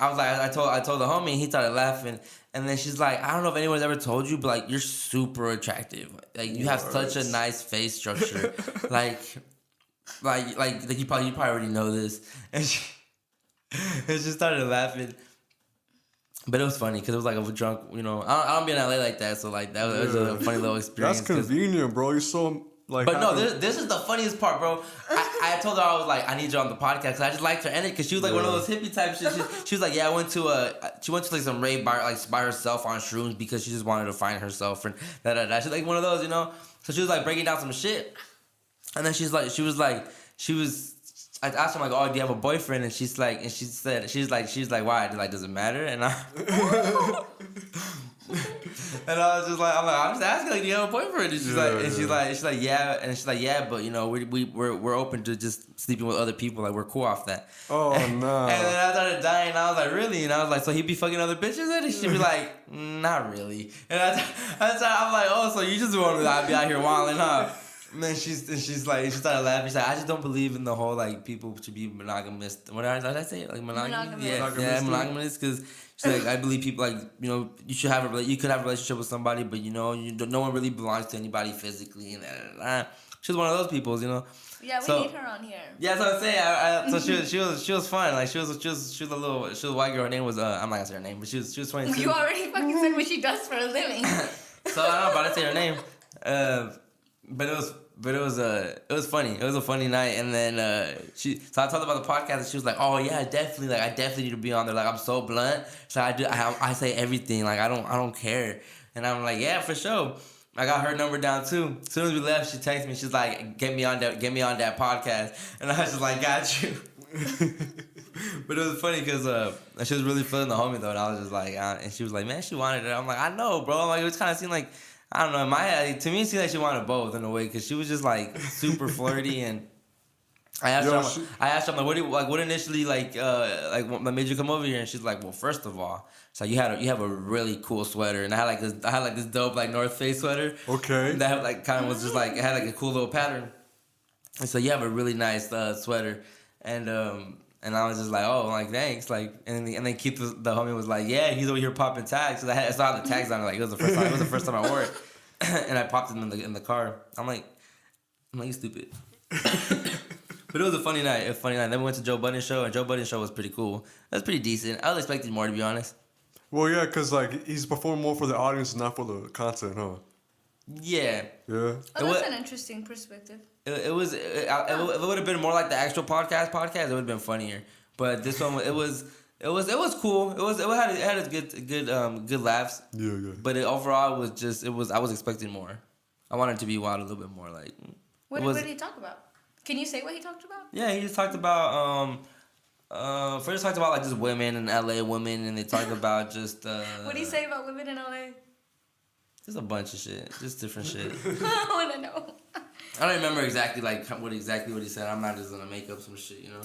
I was like, I told the homie, and he started laughing. And then she's like, I don't know if anyone's ever told you, but like, you're super attractive. Like, you have such a nice face structure. like you probably already know this. And she started laughing. But it was funny because it was like a drunk, you know. I don't be in LA like that, so like that was a funny little experience. That's convenient, bro. You're so like. But no, this is the funniest part, bro. I told her, I was like, I need you on the podcast because I just liked her energy because she was like one of those hippie type shit. She was like, yeah, she went to like some rave bar like by herself on shrooms because she just wanted to find herself and da. She's like one of those, you know. So she was like breaking down some shit, and then I asked her, like, oh, do you have a boyfriend? And she's like, she's like, why? Like, does it matter? And I was just like, I'm just asking, like, do you have a boyfriend? And she's like, yeah, but you know, we're open to just sleeping with other people. Like, we're cool off that. Oh no. And then I started dying. And I was like, really? And I was like, so he'd be fucking other bitches? And she'd be like, not really. And I'm like, oh, so you just want me to be out here wilding, huh? And then she started laughing. She's like, I just don't believe in the whole, like, people should be monogamous. What did I say? Like, monogamous? Yeah, monogamous. Because she's like, I believe people, like, you know, you could have a relationship with somebody, but, you know, no one really belongs to anybody physically. And she's one of those people, you know. Yeah, we need her on here. Yeah, that's what I'm saying. So she was fun. Like, she was a white girl. Her name was I'm not gonna say her name, but she was 22. You already fucking said what she does for a living. So I'm not about to say her name. But it was funny. It was a funny night. And then so I told her about the podcast, and she was like, oh yeah, definitely. Like, I definitely need to be on there. Like, I'm so blunt. So I say everything. Like, I don't care. And I'm like, yeah, for sure. I got her number down too. As soon as we left, she texted me. She's like, get me on that podcast. And I was just like, got you. But it was funny because she was really feeling the homie though. And I was just like, and she was like, man, she wanted it. I'm like, I know, bro. I'm like, it was kind of seemed like, I don't know, in my head, to me, it seemed like she wanted both in a way, because she was just like super flirty. And I asked her, I'm like, what initially made you come over here? And she's like, well, first of all, so you have a really cool sweater, and I had like this dope like North Face sweater. Okay. That like kind of was just like, it had like a cool little pattern. And so you have a really nice sweater, and I was just like, oh, like, thanks, like, and then Keith the homie was like, yeah, he's over here popping tags. So I saw the tags on it, like, it was the first time I wore it, and I popped it in the car. I'm like, you stupid. But it was a funny night. Then we went to Joe Budden's show, and Joe Budden's show was pretty cool. It was pretty decent. I was expecting more, to be honest. Well, yeah, because like he's performing more for the audience, not for the content, huh? Yeah. Yeah. Oh, that's an interesting perspective. It would have been more like the actual podcast. It would have been funnier. But this one, it was cool. It had its good laughs. Yeah. But overall, I was expecting more. I wanted it to be wild a little bit more. Like, what did he talk about? Can you say what he talked about? Yeah, he just talked about first talked about like just women in LA, and they talked about just what did he say about women in LA? Just a bunch of shit, just different shit. I want to know. I don't remember exactly what he said. I'm not just gonna make up some shit, you know.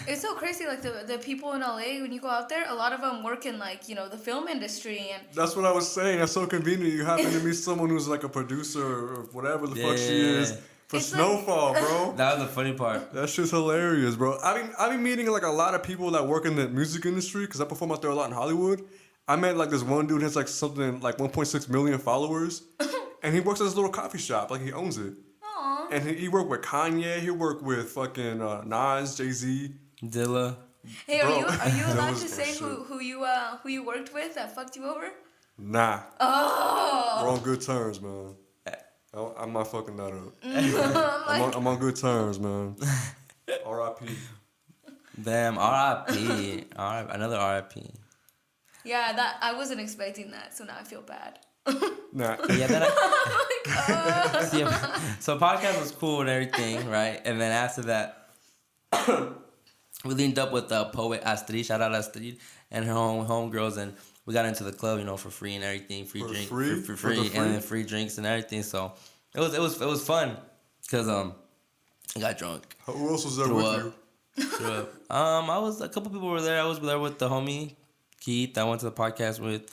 It's so crazy, like the people in LA, when you go out there, a lot of them work in like, you know, the film industry. And that's what I was saying. That's so convenient. You happen to meet someone who's like a producer or whatever the fuck she is. For It's Snowfall, bro. That was the funny part. That shit's hilarious, bro. I be meeting like a lot of people that work in the music industry because I perform out there a lot in Hollywood. I met like this one dude who has like something like 1.6 million followers, and he works at this little coffee shop. Like he owns it. Aw. And he worked with Kanye. He worked with fucking Nas, Jay-Z. Dilla. Hey, are Bro, you that allowed was to some say shit. who you worked with that fucked you over? Nah, Oh. we're on good terms, man. I'm not fucking that up. I'm I'm on good terms, man. R.I.P. Damn, R.I.P. Another R.I.P. Yeah, that I wasn't expecting that, so now I feel bad. Nah. Yeah, then so podcast was cool and everything, right? And then after that, we linked up with the poet Astrid, shout out Astrid, and her homegirls, and we got into the club, you know, for free and everything, free For drink, free? for For the free, free? and then free drinks and everything. So it was fun, cause I got drunk. Who else was there Threw with up. you? Threw up. I was a couple people were there. I was there with the homie Keith. I went to the podcast with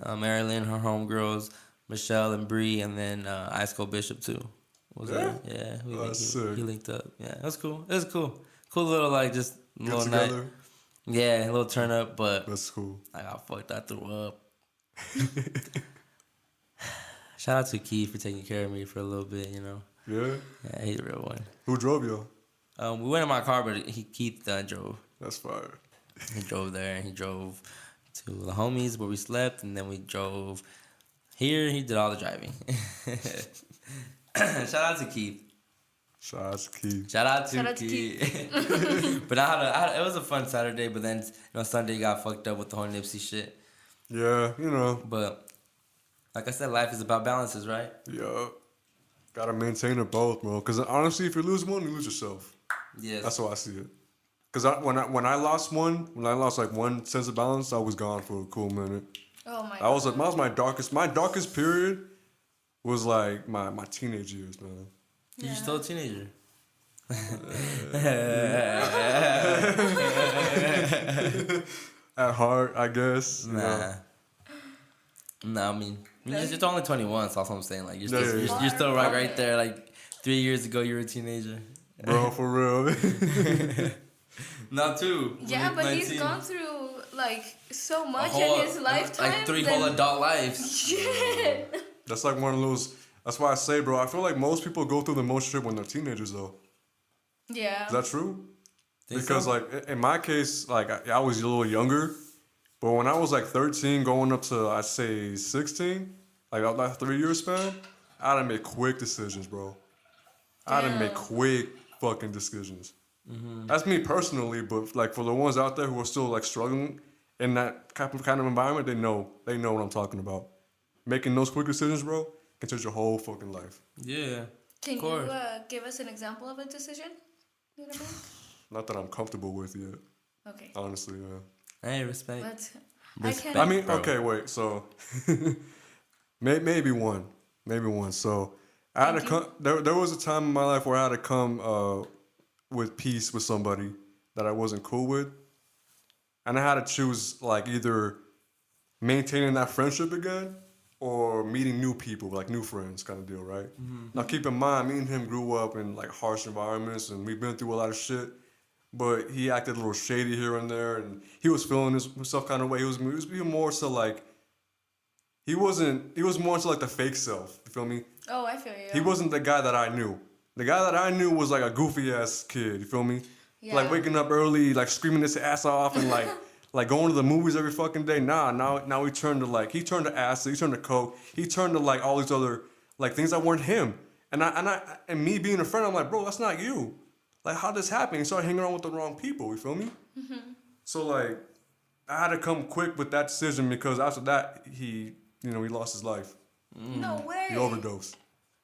Marilyn, her homegirls, Michelle and Bree, and then Ice Cold Bishop too. Was Yeah? there? Yeah, That's sick. he linked up. Yeah, it was cool. It was cool. Cool little like just Get little night. together. Yeah, a little turn up, but That's cool. I got fucked. I threw up. Shout out to Keith for taking care of me for a little bit. You know. Yeah? Yeah, he's a real one. Who drove you? We went in my car, but Keith drove. That's fire. He drove there, and he drove to the homies where we slept, and then we drove here. He did all the driving. Shout out to Keith. Shout out to Keith. Shout out to Shout out to Keith. But it was a fun Saturday, but then Sunday got fucked up with the whole Nipsey shit. Yeah, you know. But like I said, life is about balances, right? Yeah. Gotta maintain it both, bro. Because honestly, if you lose one, you lose yourself. Yes. That's how I see it. Because when I lost like one sense of balance, I was gone for a cool minute. Oh my That was my darkest period was like my teenage years, man. You're still a teenager. At heart, I guess. you Nah. know. No, I mean, you're only 21, so that's what I'm saying. Like, Yeah, yeah. you're still right there. Like, 3 years ago, you were a teenager. Bro, for real. Not two. Yeah, When but you're he's 19. gone through like so A much whole- in his lifetime. Like 3 whole adult lives. Shit. That's like one of those. That's why I say, bro, I feel like most people go through the most shit when they're teenagers, though. Yeah. Is that true? Think Because so? like in my case, like I was a little younger, but when I was like 13, going up to I'd say 16, like that 3 year span, I done make quick decisions, bro. I done make Damn. quick fucking decisions. Mm-hmm. That's me personally, but like for the ones out there who are still like struggling in that kind of environment, they know what I'm talking about. Making those quick decisions, bro, can change your whole fucking life. Yeah. Can Of course. you give us an example of a decision you ever made? Not that I'm comfortable with yet, Okay. honestly. Yeah. Hey, respect. Let's. Respect. I mean, Bro. okay, wait. So maybe one. So I had to come. There was a time in my life where I had to come with peace with somebody that I wasn't cool with, and I had to choose like either maintaining that friendship again or meeting new people, like new friends, kind of deal, right? Now keep in mind, me and him grew up in like harsh environments, and we've been through a lot of shit. But he acted a little shady here and there, and he was feeling himself kind of way. He was being more so like he was more into like the fake self. You feel me? Oh, I feel you. He wasn't the guy that I knew. The guy that I knew was like a goofy ass kid. You feel me? Yeah. Like waking up early, like screaming his ass off, and like going to the movies every fucking day. Now he turned to acid. He turned to coke. He turned to like all these other like things that weren't him. And me being a friend, I'm like, bro, that's not you. Like, how'd this happen? He started hanging around with the wrong people, you feel me? So, like, I had to come quick with that decision because after that, he lost his life. No way. He overdosed.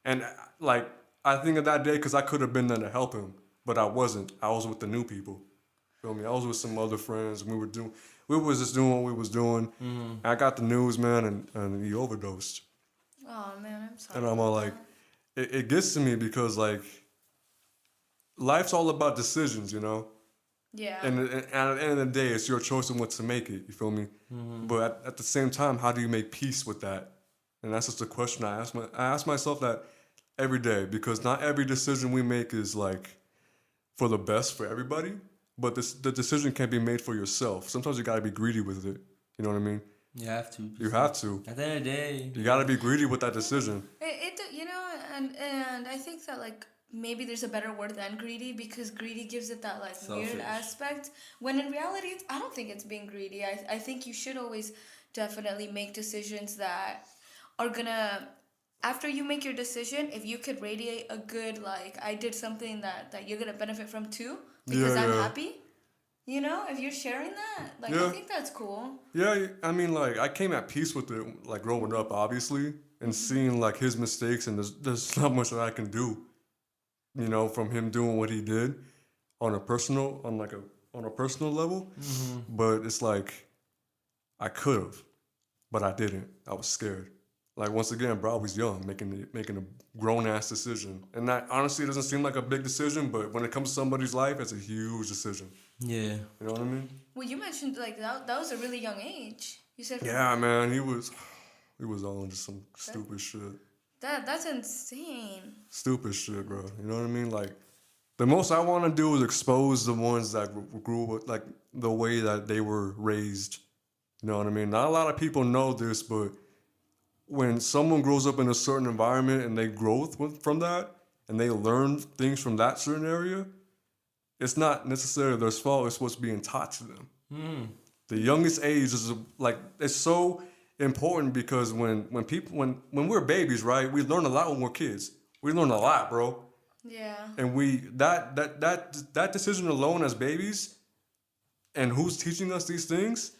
And, like, I think of that day because I could have been there to help him, but I wasn't. I was with the new people. Feel me? I was with some other friends. We was just doing what we was doing. I got the news, man, and he overdosed. Oh man, I'm sorry. And I'm all about like, that. it gets to me because, like, life's all about decisions, you know? Yeah. And at the end of the day, it's your choice on what to make it, you feel me? But at the same time, how do you make peace with that? And that's just a question I ask myself that every day, because not every decision we make is like for the best for everybody, but the decision can be made for yourself. Sometimes you gotta be greedy with it. You know what I mean? You have to. You have to. At the end of the day, You gotta be greedy with that decision. And I think that like maybe there's a better word than greedy, because greedy gives it that like weird Selfish. aspect, when in reality I don't think it's being greedy. I think you should always definitely make decisions that are gonna, after you make your decision, if you could radiate a good, like, I did something that you're gonna benefit from too, because I'm happy. You know, if you're sharing that, like, I think that's cool. Yeah, I mean, like, I came at peace with it, like, growing up, obviously, and seeing, like, his mistakes, and there's not much that I can do, you know, from him doing what he did on a personal level. But it's like, I could have, but I didn't. I was scared. Like, once again, bro, I was young, making a grown-ass decision. And that, honestly, doesn't seem like a big decision, but when it comes to somebody's life, it's a huge decision. yeah. You know what I mean? Well, you mentioned like that was a really young age. You said Yeah, man, he was all into some stupid shit. that's insane. Stupid shit, bro. You know what I mean? Like, the most I want to do is expose the ones that grew up, like, the way that they were raised. You know what I mean? Not a lot of people know this, but when someone grows up in a certain environment and they grow from that, and they learn things from that certain area, it's not necessarily their fault. It's what's being taught to them. The youngest age is like, it's so important, because when we're babies, right, we learn a lot when we're kids. We learn a lot, bro. Yeah. And that decision alone as babies, and who's teaching us these things,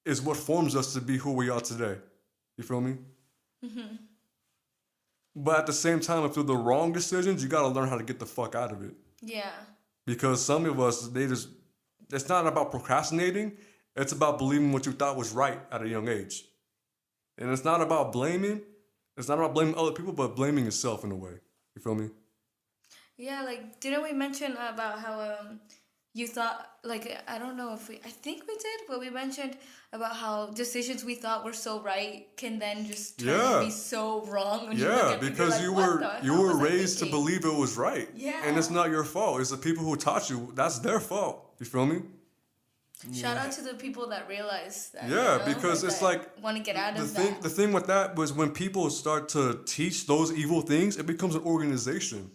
is what forms us to be who we are today. You feel me? But at the same time, if they're the wrong decisions, you gotta learn how to get the fuck out of it. Yeah. Because some of us, it's not about procrastinating. It's about believing what you thought was right at a young age. And it's not about blaming. It's not about blaming other people, but blaming yourself in a way. You feel me? Yeah, like, didn't we mention about how you thought, like, I don't know if I think we did, but we mentioned about how decisions we thought were so right can then just turn out to be so wrong. When you look at people, because like, you what were the you hell were was I raised to thinking? believe it was right. Yeah. And it's not your fault. It's the people who taught you. That's their fault. You feel me? Shout out to the people that realize that. Yeah, you know, because it's like want to get out the of thing. that. The thing with that was when people start to teach those evil things, it becomes an organization.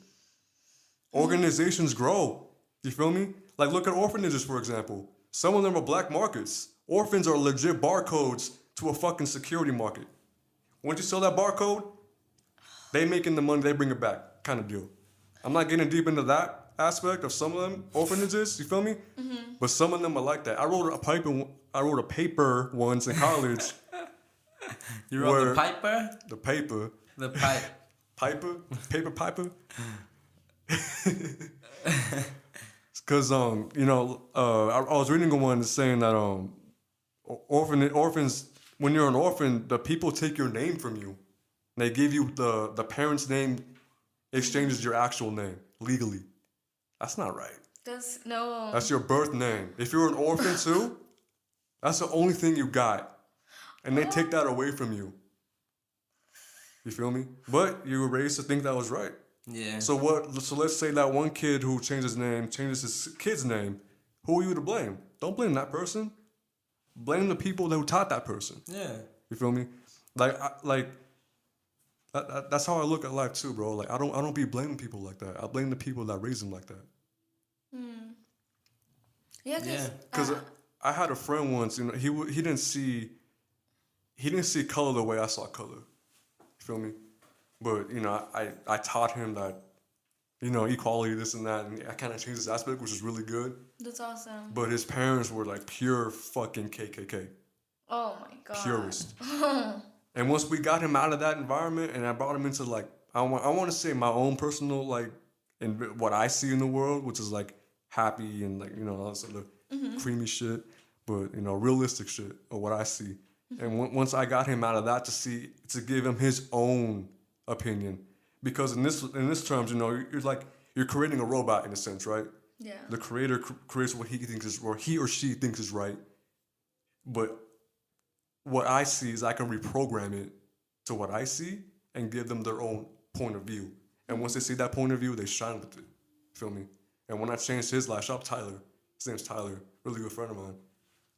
Organizations grow. You feel me? Like, look at orphanages, for example. Some of them are black markets. Orphans are legit barcodes to a fucking security market. Once you sell that barcode, they making the money, they bring it back, kind of deal. I'm not getting deep into that aspect of some of them orphanages. You feel me? But some of them are like that. I wrote a paper once in college. You wrote the piper? The paper. The pipe. Piper. Because I was reading one saying that orphans, when you're an orphan, the people take your name from you. They give you the parent's name, exchanges your actual name legally. That's not right. That's your birth name. If you're an orphan too, that's the only thing you got, and they take that away from you. You feel me? But you were raised to think that was right. Yeah. So let's say that one kid who changes his kid's name. Who are you to blame? Don't blame that person. Blame the people who taught that person. Yeah. You feel me? That's how I look at life too, bro. Like, I don't be blaming people like that. I blame the people that raised them like that. Yeah, Because I had a friend once. You know, he didn't see color the way I saw color. You feel me? But, you know, I taught him that, you know, equality, this and that, and I kind of changed this aspect, which is really good. That's awesome. But his parents were like pure fucking KKK. Oh my god. Purist. And once we got him out of that environment, and I brought him into, like, I want to say my own personal, like, and what I see in the world, which is like happy and, like, you know, all that sort of creamy shit, but, you know, realistic shit of what I see. And once I got him out of that to give him his own opinion, because in this terms, you know, you're creating a robot in a sense, right? Yeah. The creator creates what he thinks is, or he or she thinks is right, but what I see is I can reprogram it to what I see and give them their own point of view. And once they see that point of view, they shine with it. Feel me? And when I changed his life, shout out Tyler. His name's Tyler, really good friend of mine.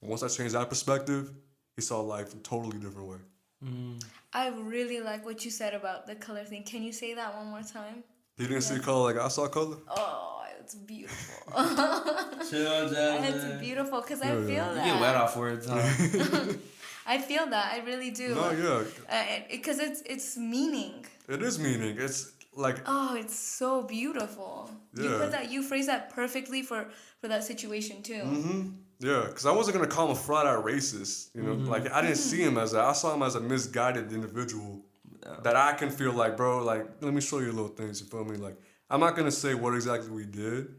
And once I changed that perspective, he saw life a totally different way. I really like what you said about the color thing. Can you say that one more time? He didn't see color like I saw color? Oh, it's beautiful. Chill, Jasmine. It's beautiful because I feel You that. get wet off words, huh? I feel that. I really do. No, yeah. Because it's meaning. It is meaning. It's like, Oh, it's so beautiful. Yeah. You phrase that perfectly for that situation too. yeah, because I wasn't going to call him a flat-out racist. You know, like, I didn't see him as that. I saw him as a misguided individual that I can feel like, bro, like, let me show you little things, you feel me? Like, I'm not going to say what exactly we did,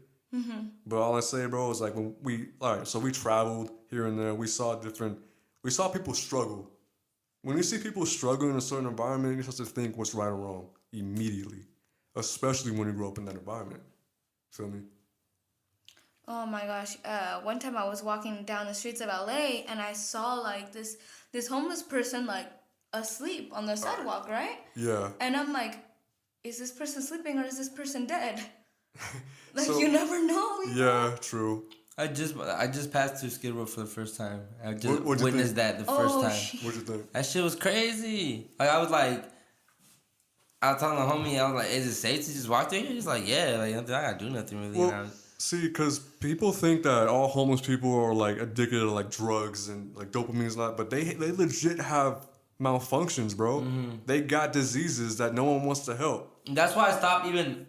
but all I say, bro, is like, when so we traveled here and there. We saw people struggle. When you see people struggle in a certain environment, you have to think what's right or wrong immediately, especially when you grow up in that environment. Feel me? Oh my gosh. One time I was walking down the streets of LA and I saw like this homeless person like asleep on the sidewalk, right? Yeah. And I'm like, is this person sleeping or is this person dead? Like So- you never know. Yeah, true. I just passed through Skid Row for the first time. I just What'd you witnessed think? that the first time. What'd you think? That shit was crazy. Like I was telling the homie, I was like, "Is it safe to just walk through here?" He's like, "Yeah, like nothing, I gotta do nothing really." Well, And I was- see, because people think that all homeless people are like addicted to like drugs and like dopamine and that, but they legit have malfunctions, bro. They got diseases that no one wants to help. That's why I stopped even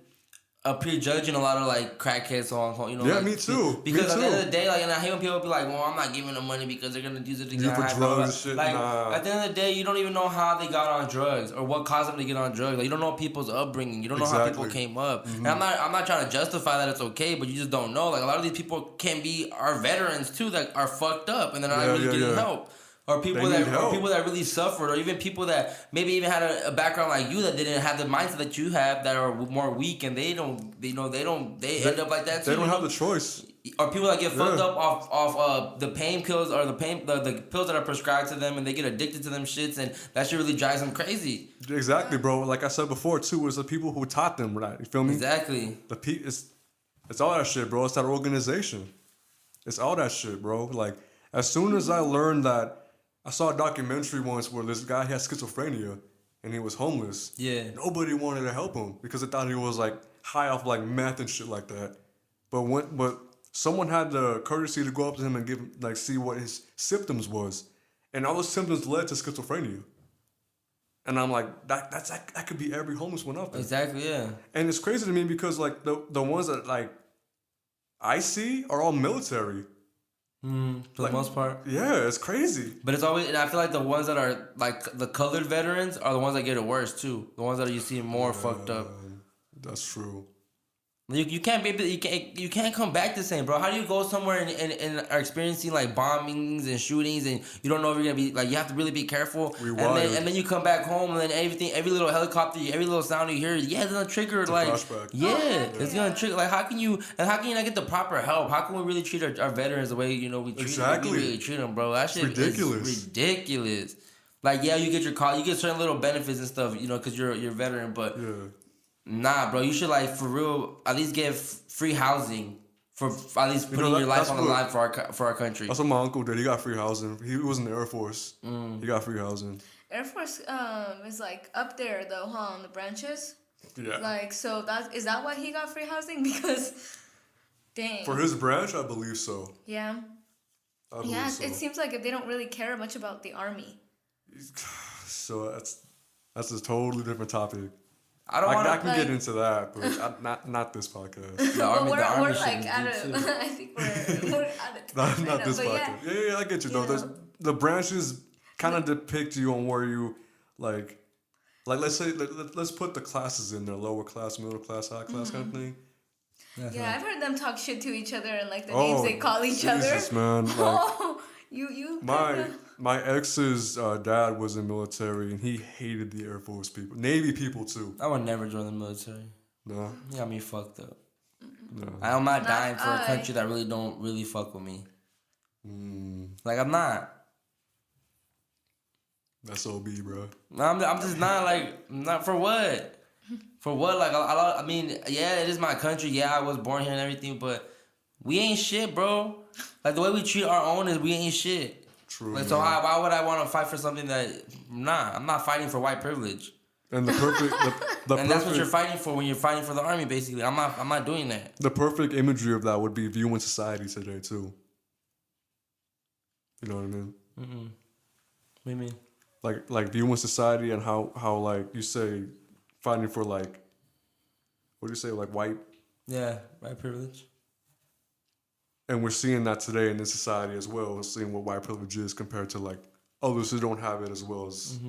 prejudging a lot of like crackheads on, you know. Yeah, like, me too. Because Me at the end of too. the day, like, and I hate when people be like, "Well, I'm not giving them money because they're gonna use it to Use it for high." drugs and shit. Like Nah. at the end of the day, you don't even know how they got on drugs or what caused them to get on drugs. Like you don't know people's upbringing. You don't know how people Exactly. came up. And I'm not trying to justify that it's okay, but you just don't know. Like a lot of these people can be our veterans too that are fucked up and they're not really getting help. Or people They need that help. really suffered, or even people that maybe even had a background like you that didn't have the mindset that you have, that are more weak, and they end up like that too. They don't have the choice. Or people that get fucked Yeah. up off the pain pills or the pills that are prescribed to them, and they get addicted to them shits, and that shit really drives them crazy. Exactly, bro. Like I said before, too, it's the people who taught them, right? You feel me? Exactly. It's all that shit, bro. It's that organization. It's all that shit, bro. Like, as soon as I learned that, I saw a documentary once where this guy had schizophrenia and he was homeless. Yeah. Nobody wanted to help him because they thought he was like high off like meth and shit like that. But someone had the courtesy to go up to him and see what his symptoms was, and all those symptoms led to schizophrenia. And I'm like, that could be every homeless one out there. Exactly. Yeah. And it's crazy to me because like the ones that like I see are all military. For the most part. Yeah, it's crazy. But it's always, and I feel like the ones that are like the colored veterans are the ones that get it worse too. The ones that you see more fucked up. That's true. You can't come back the same, bro. How do you go somewhere and are experiencing like bombings and shootings, and you don't know if you're gonna be like, you have to really be careful. And then you come back home, and then every little helicopter, every little sound you hear, it's gonna trigger like flashback. it's gonna trigger. Like how can you not get the proper help? How can we really treat our veterans the way we treat them? We really treat them, bro. That shit is ridiculous. Like you get your call, you get certain little benefits and stuff, because you're a veteran, but. Yeah. Nah, bro, you should for real at least give free housing for at least putting your life on the line for our country. That's what my uncle did. He got free housing. He was in the Air Force. He got free housing. Air Force is like up there though, huh? On the branches. Yeah. Like so is that why he got free housing? Because, dang. For his branch, I believe so. Yeah. I believe Yeah. so. It seems like if they don't really care much about the army. So that's a totally different topic. I can get into that, but not this podcast. The army, we're shit like is out good, of. too. I think we're out of. not this podcast. Yeah, I get you though. know. The branches kind of depict you on where you like let's say let's put the classes in there: lower class, middle class, high class kind of thing. Yeah, I've heard them talk shit to each other and like the names they call each Jesus, other. man. Like, Oh, you. my ex's dad was in military and he hated the Air Force people, Navy people too. I would never join the military. No, You got me fucked up. no. I'm not dying for a I. country that really don't really fuck with me. Like I'm not. That's OB, bro. I'm just not not for what. For what? Like, I mean, yeah, it is my country. Yeah, I was born here and everything, but we ain't shit, bro. Like, the way we treat our own is we ain't shit. True. Like, so why would I want to fight for something that, I'm not fighting for white privilege. And the perfect, and that's what you're fighting for when you're fighting for the army, basically. I'm not doing that. The perfect imagery of that would be viewing society today, too. You know what I mean? Mm-mm. What do you mean? Like viewing society and how like you say fighting for like, what do you say, like white? Yeah, white privilege. And we're seeing that today in this society as well. We're seeing what white privilege is compared to like others who don't have it as well as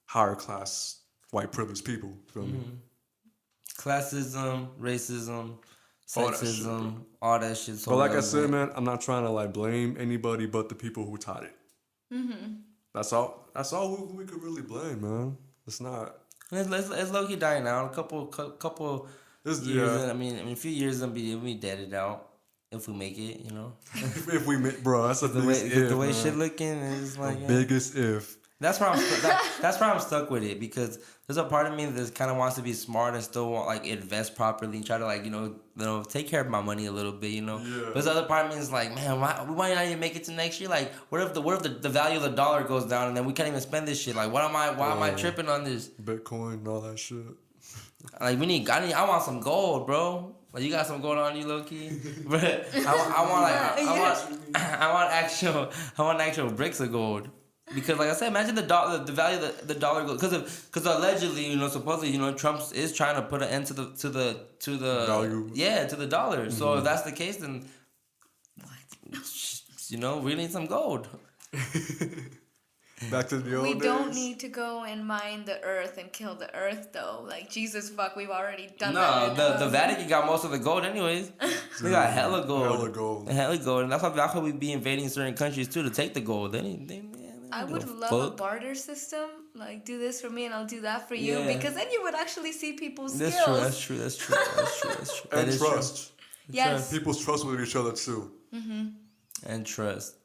higher class white privileged people. Feel me? Classism, racism, sexism, all that shit. So but like I said, man, I'm not trying to like blame anybody but the people who taught it. That's all we could really blame, man. It's not. It's low key dying out. A couple years. Yeah. I mean, a few years it'll be deaded out if we make it. You know. If we make, bro, that's the biggest if, the way man. shit looking is like Biggest if. That's where that's where I'm stuck with it, because there's a part of me that kind of wants to be smart and still want like invest properly and try to like you know take care of my money a little bit, you know. Yeah. But there's other part of me is like, man, we might not even make it to next year. Like, what if the value of the dollar goes down and then we can't even spend this shit? Like, why am I tripping on this? Bitcoin and all that shit. Like, I want some gold, bro. Like, you got some gold on you, low key. But I want actual bricks of gold. Because, like I said, imagine the value of the dollar goes, because allegedly, supposedly, Trump is trying to put an end to the value. Yeah, to the dollar. Mm-hmm. So if that's the case, then we need some gold. Back to the old days. We don't need to go and mine the earth and kill the earth, though. Like, Jesus fuck, we've already done that. No, the Vatican got most of the gold anyways. They got hella gold. Hella gold. And that's why we be invading certain countries, too, to take the gold. I would love a barter system. Like, do this for me and I'll do that for you. Yeah. Because then you would actually see people's skills. That's true. And trust. Yes. People's trust with each other, too. Mm-hmm. And trust.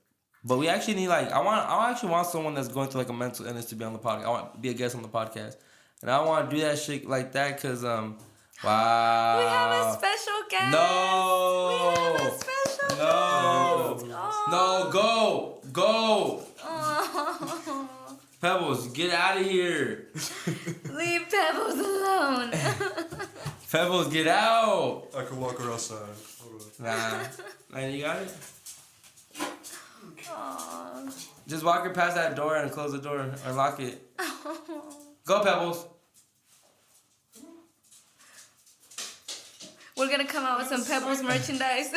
But we actually need, like, I actually want someone that's going through, like, a mental illness to be on the podcast. I want to be a guest on the podcast. And I want to do that shit like that because, wow. We have a special guest. No. We have a special guest. No, go. Oh. Pebbles, get out of here. Leave Pebbles alone. Pebbles, get out. I can walk her outside. Nah. Man, you got it? Aww. Just walk her past that door and close the door or lock it. Go, Pebbles. We're gonna come out with some Pebbles merchandise.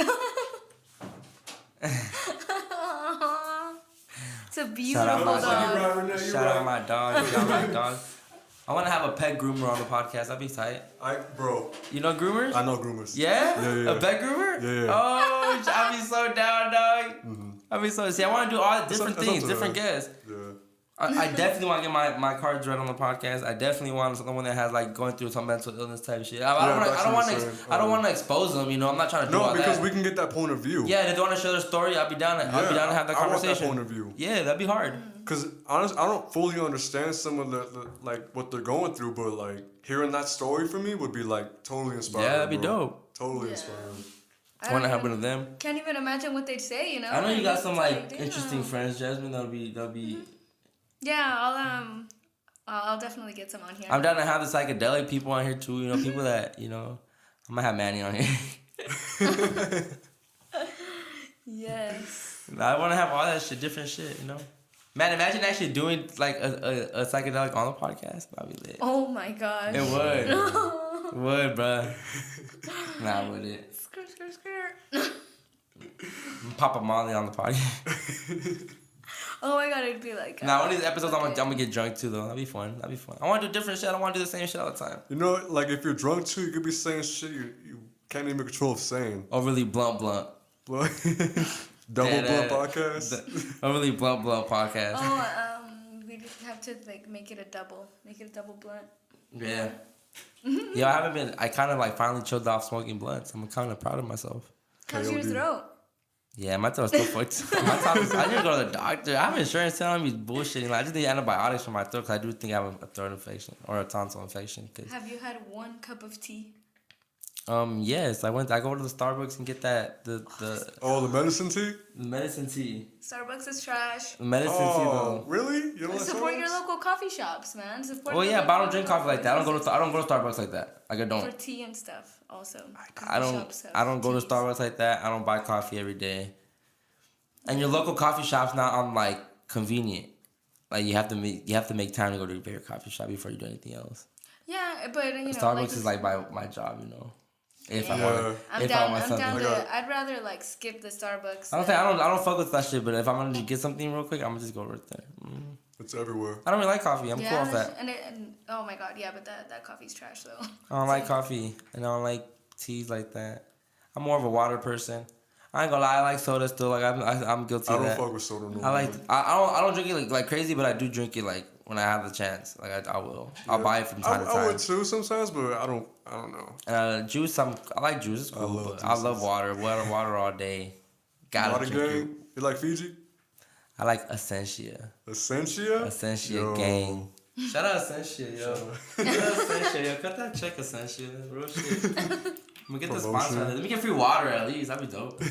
It's a beautiful dog. Shout out my dog. I want to have a pet groomer on the podcast. That'd be tight. Bro. You know groomers? I know groomers. Yeah? Yeah. A pet groomer? Yeah. Oh, I'd be so down, dog. Mm-hmm. I'd be so... See, I want to do all the different things, different guests. Yeah. I definitely want to get my cards read on the podcast. I definitely want someone that has like going through some mental illness type shit. I don't want to expose them. I'm not trying to do all that. No, because we can get that point of view. Yeah, if they want to share their story, I'll be down to have that conversation. I want that point of view. Yeah, that'd be hard. Because honestly, I don't fully understand some of the like what they're going through, but like hearing that story from me would be like totally inspiring. Yeah, that'd be dope. Totally inspiring. I want to happen to them. Can't even imagine what they'd say. I know you got some like interesting friends, Jasmine. That'll be. Yeah, I'll definitely get some on here. I'm down to have the psychedelic people on here too. People that I might have Manny on here. Yes. I want to have all that shit, different shit. Man, imagine actually doing like a psychedelic on the podcast. That'd be lit. Oh my gosh. It would. It would, bruh. Nah, I wouldn't. Skirt. Papa Molly on the podcast. Oh my god, it'd be like... Nah, one of these episodes I'm gonna get drunk too, though. That'd be fun. I want to do different shit. I don't want to do the same shit all the time. Like if you're drunk too, you could be saying shit you can't even control saying. Overly blunt. Double blunt podcast? Overly blunt podcast. Oh, we just have to like make it a double blunt. Yeah. Yeah, I kind of like finally chilled off smoking blunts. I'm kind of proud of myself. How's your throat? Yeah, my throat's still fucked. My throat is, I need to go to the doctor. I have insurance telling me bullshitting. Like, I just need antibiotics for my throat because I do think I have a throat infection or a tonsil infection. Have you had 1 cup of tea? Yes, I go to the Starbucks and get the Oh, the medicine tea? medicine tea. Starbucks is trash. The medicine tea Oh, though. really? You don't like Support your Starbucks? local coffee shops, man. Support. Well, your yeah, but I don't local drink coffee like that. I don't go businesses. to Starbucks like that. Like I For don't. tea and stuff, also. I don't go to teas. Starbucks like that. I don't buy coffee every day. And your local coffee shop's not on like convenient. Like you have to make time to go to your favorite coffee shop before you do anything else. Yeah, but you know, Starbucks is like my job, you know. If I Yeah. want, I'm if down. I want I'm something. down Like to. I'd rather like skip the Starbucks. I don't fuck with that shit. But if I'm gonna get something real quick, I'm gonna just go right there. It's everywhere. I don't really like coffee. I'm cool with that. And oh my god, yeah, but that coffee's trash though. I don't like coffee, and I don't like teas like that. I'm more of a water person. I ain't gonna lie, I like soda still. Like I'm guilty I of don't that. fuck with soda no I like more. I don't drink it like crazy, but I do drink it like when I have the chance. Like I will. I'll buy it from time to I time. would too sometimes, but I don't know. Juice, I like juice. It's cool. I love water. Water all day. Gotta Water drink it. gang? You like Fiji? I like Essentia. Essentia? Essentia gang. Shout out Essentia, yo. Shout out Essentia, yo. Cut that check, Essentia. Real shit. Let me get the sponsor. Let me get free water at least. That'd be dope.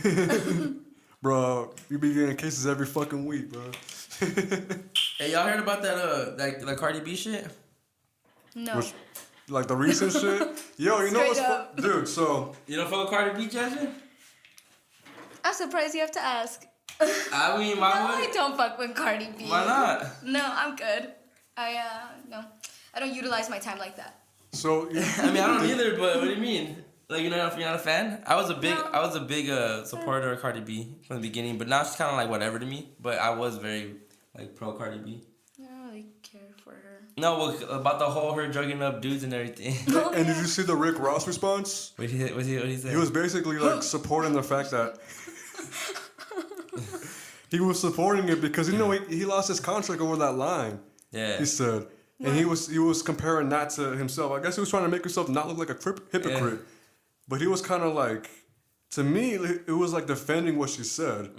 Bro, you be getting cases every fucking week, bro. Hey, y'all heard about that that Cardi B shit? No. Which, like the recent shit? Yo, you know Straight what's up. dude, so You don't fuck with Cardi B, Jasmine? I'm surprised you have to ask. I mean, No, why I would? don't fuck with Cardi B. Why not? No, I'm good. No, I don't utilize my time like that. so you, I mean, I don't either. But what do you mean? Like you're not a fan? I was a big supporter of Cardi B from the beginning, but now she's kind of like whatever to me. But I was very like pro Cardi B. I don't really care for her. No, well, about the whole her drugging up dudes and everything. and did you see the Rick Ross response? what he said? He was basically like supporting the fact that he was supporting it because you know he lost his contract over that line. Yeah. He said, and he was comparing that to himself. I guess he was trying to make himself not look like a hypocrite, but he was kind of like, to me, it was like defending what she said.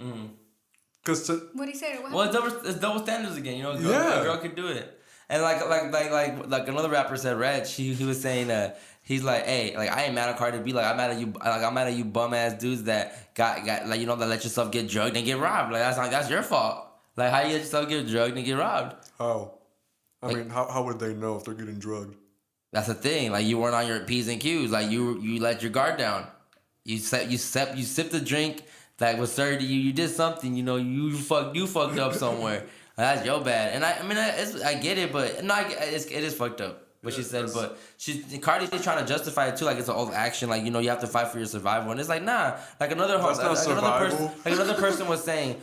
Cause What did he say? What Well, it's double standards again. You know, Yeah. a girl could do it. And like another rapper said, Reg, he was saying he's like, hey, like I ain't mad at Cardi B, like I'm mad at you bum ass dudes that got like that let yourself get drugged and get robbed. Like that's your fault. Like how you let yourself get drugged and get robbed? how? I mean, how would they know if they're getting drugged? That's the thing. Like you weren't on your P's and Q's. Like you let your guard down. You sipped the drink that was served to you. You did something. You know you fucked up somewhere. That's your bad. And I get it, but no, it is fucked up. What she said, but Cardi's trying to justify it too, like it's an old action, like you know you have to fight for your survival, and it's like nah, like another person was saying,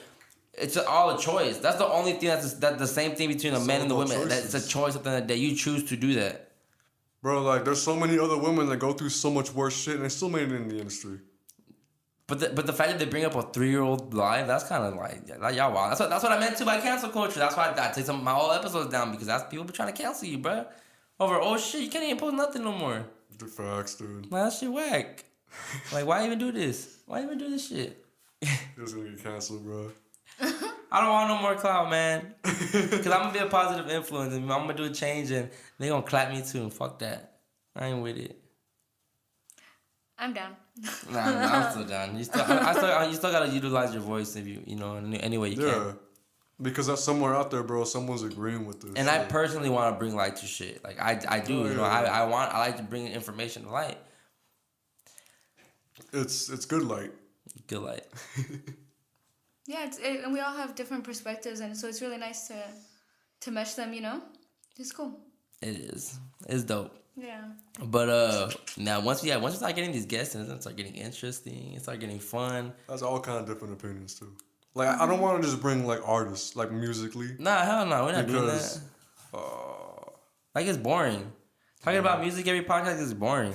it's all a choice. That's the only thing that's the same thing between the men and the women. It's a choice at the end of the day. You choose to do that. Bro, like there's so many other women that go through so much worse shit and they still made it in the industry. But the fact that they bring up a 3-year-old live, that's kind of like y'all wild. That's what I meant too by cancel culture. That's why I take some of my whole episodes down because that's people be trying to cancel you, bro. Over shit, you can't even post nothing no more. The facts, dude. Like that shit whack. Like why even do this? Why even do this shit? You're gonna get canceled, bro. I don't want no more clout, man. Cause I'm gonna be a positive influence and I'm gonna do a change and they gonna clap me too. Fuck that. I ain't with it. I'm down. Nah, I'm still down. You still gotta utilize your voice if you know in any way you can. Because that's somewhere out there, bro. Someone's agreeing with this. And I personally want to bring light to shit. Like I do. You know, I like to bring information to light. It's good light. Good light. Yeah, and we all have different perspectives, and so it's really nice to mesh them. You know, it's cool. It is. It's dope. Yeah. But now once we start getting these guests and it start getting interesting, it start getting fun. That's all kind of different opinions too. Like I don't want to just bring like artists like musically. Nah, hell no, we're not doing that. Because Like it's boring. Talking about music every podcast is boring.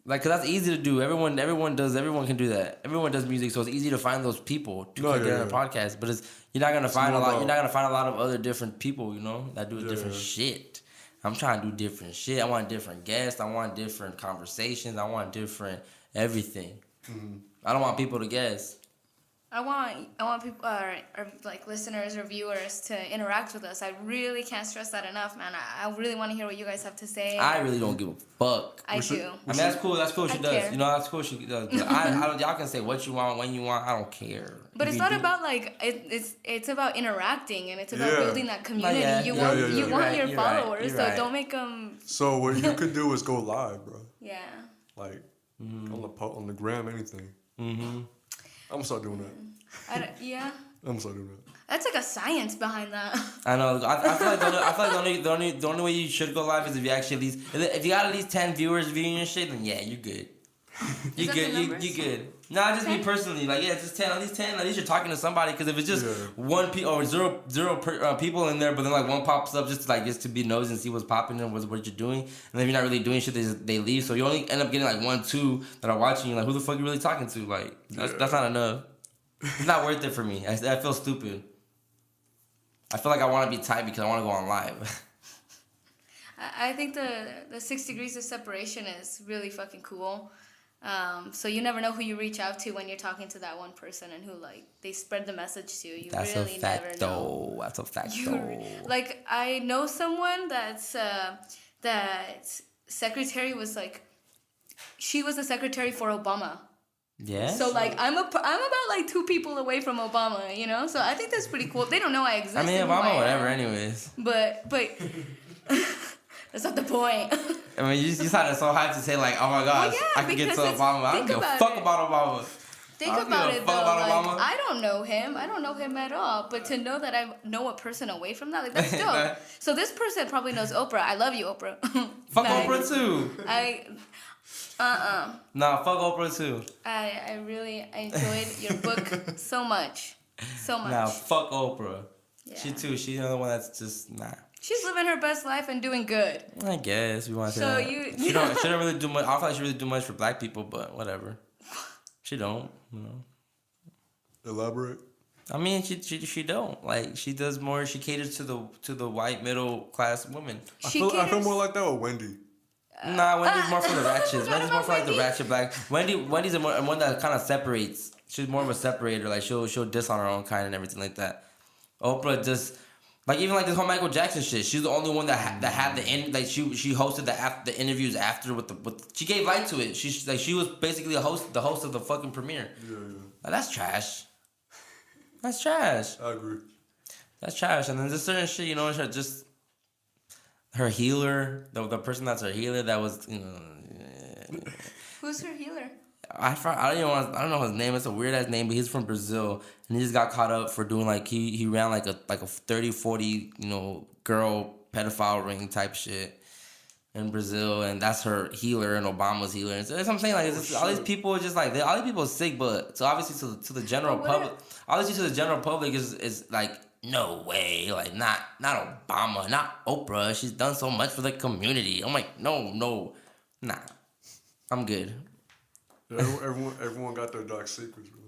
Like, cause that's easy to do. Everyone can do that. Everyone does music, so it's easy to find those people to get on a podcast. But you're not gonna find a lot of other different people, you know, that do different shit. I'm trying to do different shit. I want different guests. I want different conversations. I want different everything. I don't want people to guess. I want people, or like listeners or viewers to interact with us. I really can't stress that enough, man. I really want to hear what you guys have to say. I really don't give a fuck. I do. I mean, that's cool. That's cool. She I does. care. You know, that's cool. She does. But I don't. Y'all can say what you want, when you want. I don't care. But If it's you not do- about like it's about interacting, and it's about Yeah. building that community. yeah. You Yeah, want yeah, yeah. you want your You're right, followers, you're so right. don't make them. So what you could do is go live, bro. Yeah. Like on the gram, anything. Mm-hmm. I'm gonna start doing that. Yeah. I'm gonna start doing that. That's like a science behind that. I know. I feel like the only way you should go live is if you actually at least if you got at least 10 viewers viewing your shit, then yeah, you're good. You that good. the You numbers? good. Nah, just me 10? personally. Like yeah, just 10. At least 10. At least you're talking to somebody. Because if it's just Yeah. one or zero people in there, but then like one pops up just to be nosy and see what's popping and what you're doing, and then if you're not really doing shit, they leave. So you only end up getting like 1, 2 that are watching you. Like who the fuck you really talking to? Like that's not enough. It's not worth it for me. I feel stupid. I feel like I want to be tight because I want to go on live. I think the 6 degrees of separation is really fucking cool. So you never know who you reach out to when you're talking to that one person and who like they spread the message to. You That's really a never fact, know. though. That's a fact, You though. like I know someone that's that secretary was like she was the secretary for Obama. Yeah. So like I'm about like 2 people away from Obama, you know. So I think that's pretty cool. They don't know I exist. I mean, and who I Obama, am. whatever. Anyways, But that's not the point. I mean, you sounded so hyped to say like, oh my gosh, yeah, I can get to because it's- Obama. I don't think give a about fuck it. about Obama. Think I don't about give a it fuck though. about Like, Obama. I don't know him. I don't know him at all. But to know that I know a person away from that, like that's dope. So this person probably knows Oprah. I love you, Oprah. Fuck Like, Oprah too. Nah, fuck Oprah too. I really enjoyed your book so much. So much. Nah, fuck Oprah. Yeah. She too. She's the other one that's just nah. She's living her best life and doing good. I guess we want to So say that. you- She don't really do much. I feel like she really do much for black people, but whatever. She don't. You know. Elaborate. I mean, she don't. Like she does more. She caters to the white middle class woman. I She feel caters- more like that with Wendy. Nah, Wendy's more for the ratchets. What Wendy's more about for like the Wendy? ratchet black. Wendy's one that kind of separates. She's more of a separator. Like she'll diss on her own kind and everything like that. Oprah just like even like this whole Michael Jackson shit. She's the only one that had the end. Like she hosted the interviews after with she gave light to it. She was basically the host of the fucking premiere. Yeah. Like, that's trash. That's trash. I agree. That's trash. And then there's certain shit, you know, just her healer, the person that's her healer, that was, you know, Who's her healer? I don't know his name. It's a weird ass name, but he's from Brazil, and he just got caught up for doing like he ran like a 30, 40, you know, girl pedophile ring type shit in Brazil, and that's her healer and Obama's healer. And so that's what I'm saying. Like, it's just, all these people are just like all these people are sick, but so obviously to the general But what public, obviously to the general public is like. No way, like not Obama, not Oprah. She's done so much for the community. I'm like, no, nah, I'm good. Yeah, everyone got their dark secrets, bro.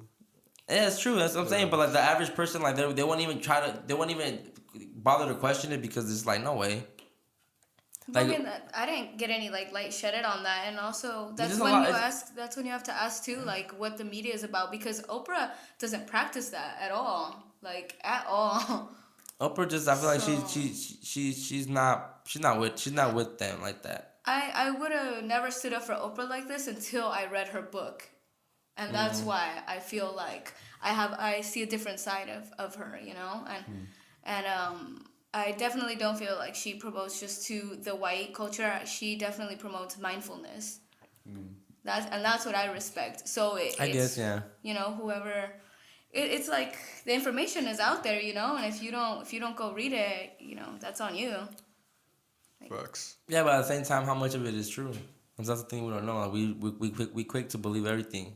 Yeah, it's true. That's what I'm saying. But like the average person, like they won't even bother to question it because it's like no way. Like, Like- I didn't get any like light shedded on that, and also that's just a when lot- you it's- ask. That's when you have to ask too, like what the media is about, because Oprah doesn't practice that at all, like at all. Oprah just, I feel like So- she's not with them like that. I would have never stood up for Oprah like this until I read her book, and that's why I feel like I see a different side of her, you know, and I definitely don't feel like she promotes just to the white culture. She definitely promotes mindfulness. That's what I respect. So I guess, yeah. you know, whoever, it's like the information is out there, you know, and if you don't go read it, you know, that's on you. Facts. Yeah, but at the same time, how much of it is true? Because that's the thing we don't know. Like, we quick to believe everything.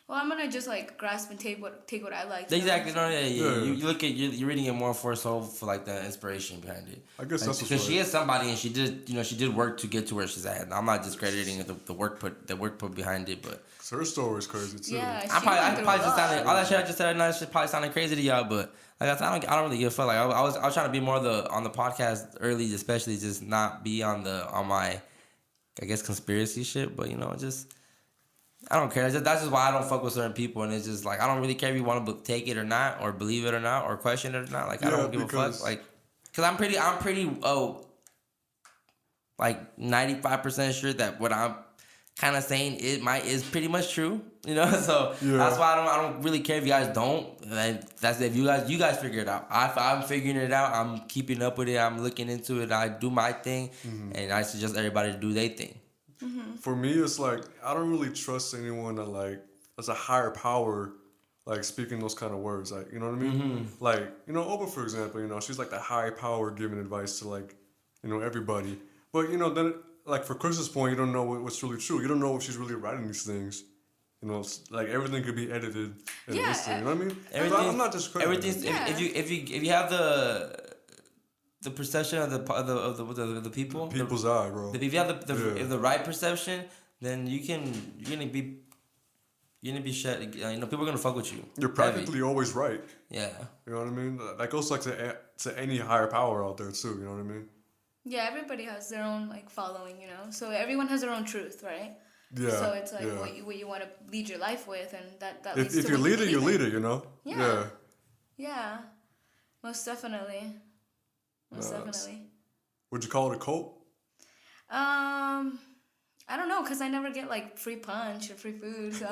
Well, I'm gonna just like grasp and take what I like. Exactly. No, yeah. Yeah. You look at you're reading it more for like the inspiration behind it. I guess that's what's because she right. is somebody and she did work to get to where she's at. And I'm not discrediting the work put behind it, but 'Cause her story is crazy too. Yeah, I she probably went through just a lot. sounded all that shit I just said right now. Shit probably sounded crazy to y'all, but like I said, I don't really give a fuck. Like I was trying to be more on the podcast early, especially just not be on my I guess conspiracy shit, but you know just. I don't care. That's just why I don't fuck with certain people, and it's just like I don't really care if you want to take it or not, or believe it or not, or question it or not. Like I don't give a fuck. Like, cause I'm pretty like 95% sure that what I'm kind of saying is pretty much true. You know, so that's why I don't really care if you guys don't. That's if you guys figure it out. I'm figuring it out. I'm keeping up with it. I'm looking into it. I do my thing, and I suggest everybody to do their thing. For me, it's like I don't really trust anyone that like as a higher power, like speaking those kind of words. Like, you know what I mean? Like, you know, Oprah, for example, you know, she's like the high power giving advice to like, you know, everybody. But you know, then like for Chris's point, you don't know what's really true. You don't know if she's really writing these things. You know, like everything could be edited and this thing. You know what I mean? Everything, I'm not discrediting. Everything's if you have the perception of the people, People's eye, bro. if you have the right perception, then you're gonna be shut. You know, people are gonna fuck with you. You're practically always right. Yeah. You know what I mean? That goes like to any higher power out there too. You know what I mean? Yeah, everybody has their own like following, you know. So everyone has their own truth, right? Yeah. So it's like what you want to lead your life with, and that leads if to you what lead it, you believe lead in. it. You know? Yeah. Yeah. Most definitely. Most Nice. definitely. Would you call it a cult? I don't know, cause I never get like free punch or free food. So.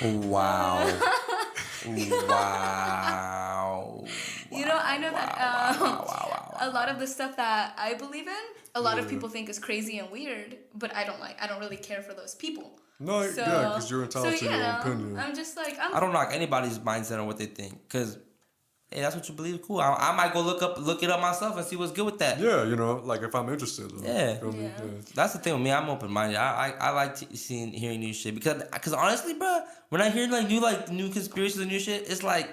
Wow. Wow. You know, I know that a lot of the stuff that I believe in, a lot of people think is crazy and weird, but I don't really care for those people. No, So, yeah, because you're entitled to your own opinion. I'm just like, I don't knock anybody's mindset on what they think, cause hey, that's what you believe. Cool. I might go look it up myself and see what's good with that. Yeah, you know, like if I'm interested. Though, Yeah. you feel me? Yeah. That's the thing with me. I'm open minded. I like hearing new shit because honestly, bro, when I hear like new conspiracies and new shit, it's like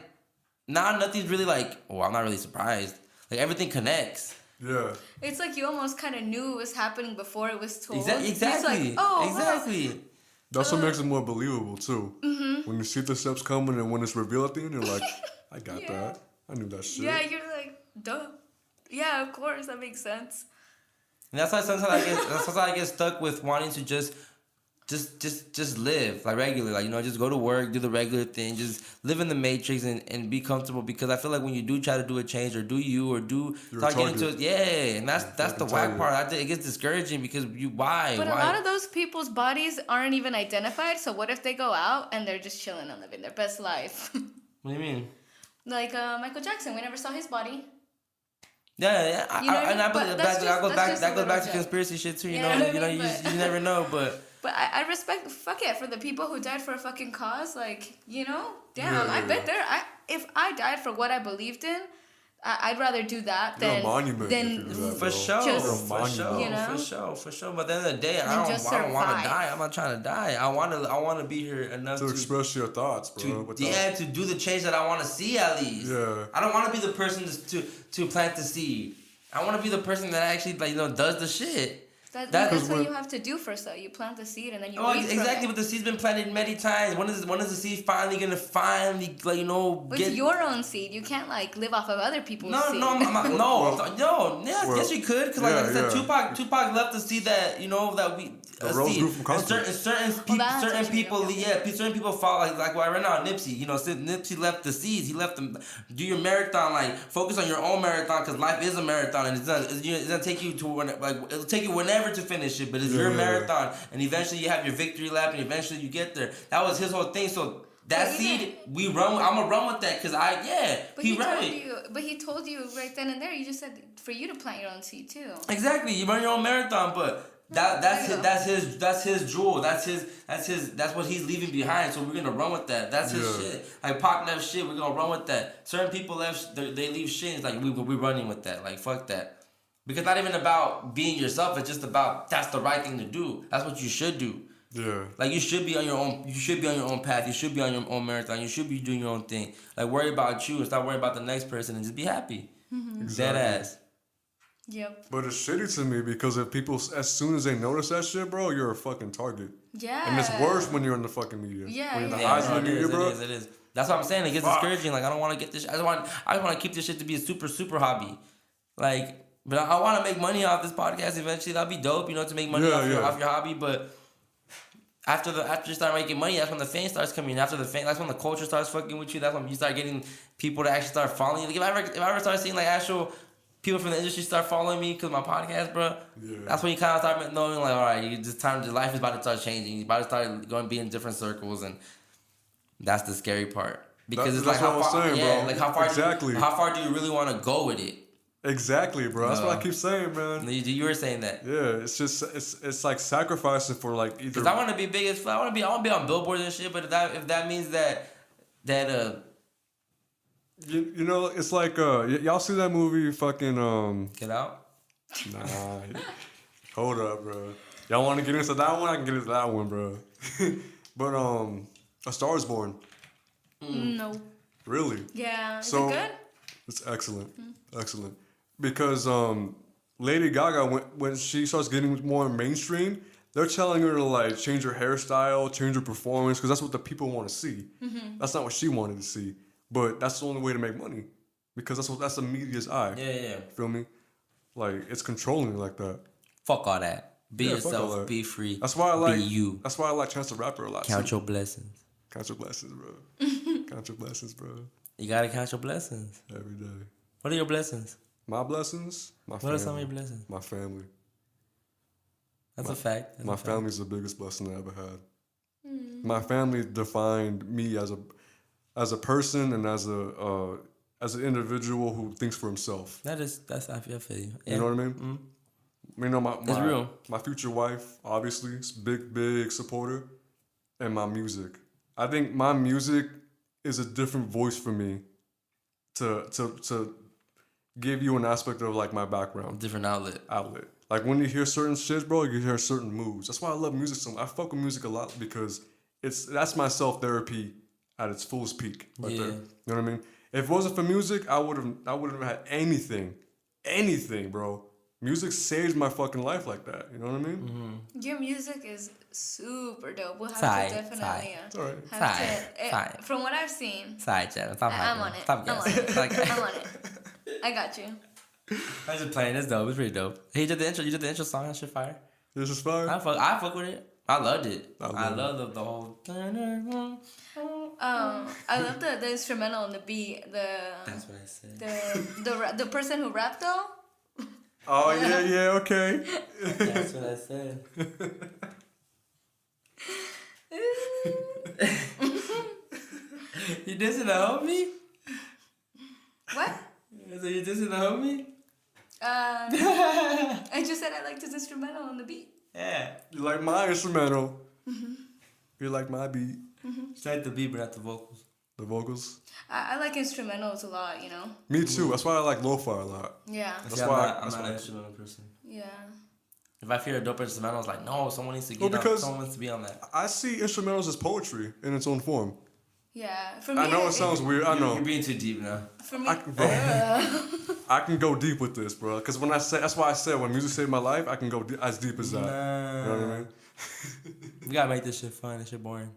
nothing's really like. Oh, I'm not really surprised. Like everything connects. Yeah. it's like you almost kind of knew it was happening before it was told. Exactly. It's like, oh, exactly. That's what makes it more believable too. When you see the steps coming and when it's revealed at the end, you're like, I got that. I knew that shit. Yeah, you're like, duh. Yeah, of course, that makes sense. And that's why sometimes I get stuck with wanting to just live like regular, like, you know, just go to work, do the regular thing, just live in the matrix and be comfortable, because I feel like when you do try to do a change or start getting into it, and that's the whack part. It gets discouraging because why? But a lot of those people's bodies aren't even identified, so what if they go out and they're just chilling and living their best life? What do you mean? Like Michael Jackson, we never saw his body. Yeah. I believe that goes back to joke. Conspiracy shit too. You Yeah, know, I mean, but- you never know, but. But I respect, fuck it, for the people who died for a fucking cause, like, you know, damn, Yeah, I yeah, bet if I died for what I believed in, I'd rather do that You're a than monument if you do that, For bro. sure, Just, you know? for sure. But at the end of the day, I just don't want to survive. die. I'm not trying to die. I want to be here enough To express your thoughts, bro. to do the change that I want to see at least. Yeah. I don't want to be the person to plant the seed. I want to be the person that actually, like, you know, does the shit. That's what you have to do first, though. You plant the seed and then you reap from exactly. it. But the seed's been planted many times. When is the seed finally gonna like, you know, It's your own seed. You can't like live off of other people's seed. Yes, you could, because like I said, yeah. Tupac left the seed that, you know, that we rose grew from concrete. certain people follow like right now Nipsey, you know, Nipsey left the seeds. He left them. Do your marathon, like focus on your own marathon, because life is a marathon, and it's gonna take you to it'll take you whenever to finish it, but it's your marathon, and eventually you have your victory lap, and eventually you get there. That was his whole thing. So that seed, I'm gonna run with that, because But he told you right then and there. You just said for you to plant your own seed too. Exactly, you run your own marathon, but that's his jewel. That's what he's leaving behind. So we're gonna run with that. That's his shit. Like Pac left shit, we're gonna run with that. Certain people they leave shit. It's like we're running with that. Like fuck that. Because it's not even about being yourself. It's just about that's the right thing to do. That's what you should do. Yeah. Like you should be on your own. You should be on your own path. You should be on your own marathon. You should be doing your own thing. Like worry about you and stop worrying about the next person and just be happy. Exactly. Dead ass. Yep. But it's shitty to me because if people, as soon as they notice that shit, bro, you're a fucking target. Yeah. And it's worse when you're in the fucking media. Yeah. When you're in the eyes of the media, bro. It is. That's what I'm saying. It gets discouraging. Like I don't want to get this. I just want to keep this shit to be a super hobby. Like But I want to make money off this podcast eventually. That'd be dope, you know, to make money Yeah, off yeah. your hobby. But after you start making money, that's when the fame starts coming. After the fame, that's when the culture starts fucking with you. That's when you start getting people to actually start following you. Like if I ever start seeing like actual people from the industry start following me because of my podcast, bro. Yeah. That's when you kind of start knowing like, all right, life is about to start changing. You about to start going to be in different circles, and that's the scary part. Because it's like That's how what far, I'm saying, bro. like Exactly. how far do you really want to go with it? Exactly, bro. That's what I keep saying, man. You were saying that. Yeah, it's just it's like sacrificing for like either. Cause I want to be big as I want to be on billboards and shit. But if that means that you know, it's like y'all see that movie fucking Get Out. Nah, hold up, bro. Y'all want to get into that one? I can get into that one, bro. But A Star Is Born. No. Really? Yeah. Is So- it good? It's excellent, excellent. Because Lady Gaga, when she starts getting more mainstream, they're telling her to like change her hairstyle, change her performance, because that's what the people want to see. That's not what she wanted to see, but that's the only way to make money, because that's the media's eye. Yeah. Feel me? Like it's controlling like that. Fuck all that. Be Yeah, fuck all yourself. that. Be free. That's why I like Be you. That's why I like Chance the Rapper a lot. Count too. your blessings. Count your blessings, bro. Count your blessings, bro. You gotta count your blessings. Every day. What are your blessings? My blessings, my What family. are some of your blessings? My family. That's a fact. That's My a fact. family's the biggest blessing I ever had. My family defined me as a person and as an individual who thinks for himself. That's I feel you. Yeah. You know what I mean? You know, It's real. my future wife, obviously, is big supporter, and my music. I think my music is a different voice for me to give you an aspect of like my background Different outlet. outlet. Like when you hear certain shit, bro, you hear certain moods. That's why I love music so much. I fuck with music a lot because that's my self therapy at its fullest peak right there. Yeah. You know what I mean? If it wasn't for music, I wouldn't have had anything, bro. Music saved my fucking life like that. You know what I mean? Your music is super dope. We'll have Tight, to definitely tight. It's alright. have Tight, to. tight. From what I've seen, Side channel. Stop I'm hyping. on it. Stop I'm on guessing. it. Like, I'm on it. I got you. I'm just playing. It's dope. It's pretty dope. Hey, you did the intro. You did the intro song. That shit fire. This is fire. I fuck with it. I loved it. I love love the whole. I love the instrumental and the beat. That's what I said. The person who rapped though. Oh yeah, okay. That's what I said. You dissing the homie? What? So you dissing the homie? I just said I liked his instrumental on the beat. Yeah. You like my instrumental. You like my beat. Straight the beat, but not the vocals. The vocals. I like instrumentals a lot, you know. Me too. That's why I like lo-fi a lot. Yeah. That's See, why. I'm not an instrumental person. Yeah. If I hear a dope instrumental, it's like, no, someone needs to get on. because- Someone needs to be on that. I see instrumentals as poetry in its own form. Yeah. For me, I know it sounds weird. I know. You're being too deep now. For me, I can go deep with this, bro. Because when I say, that's why I said when music saved my life, I can go as deep as that. You know what I mean? We gotta make this shit fun. This shit boring.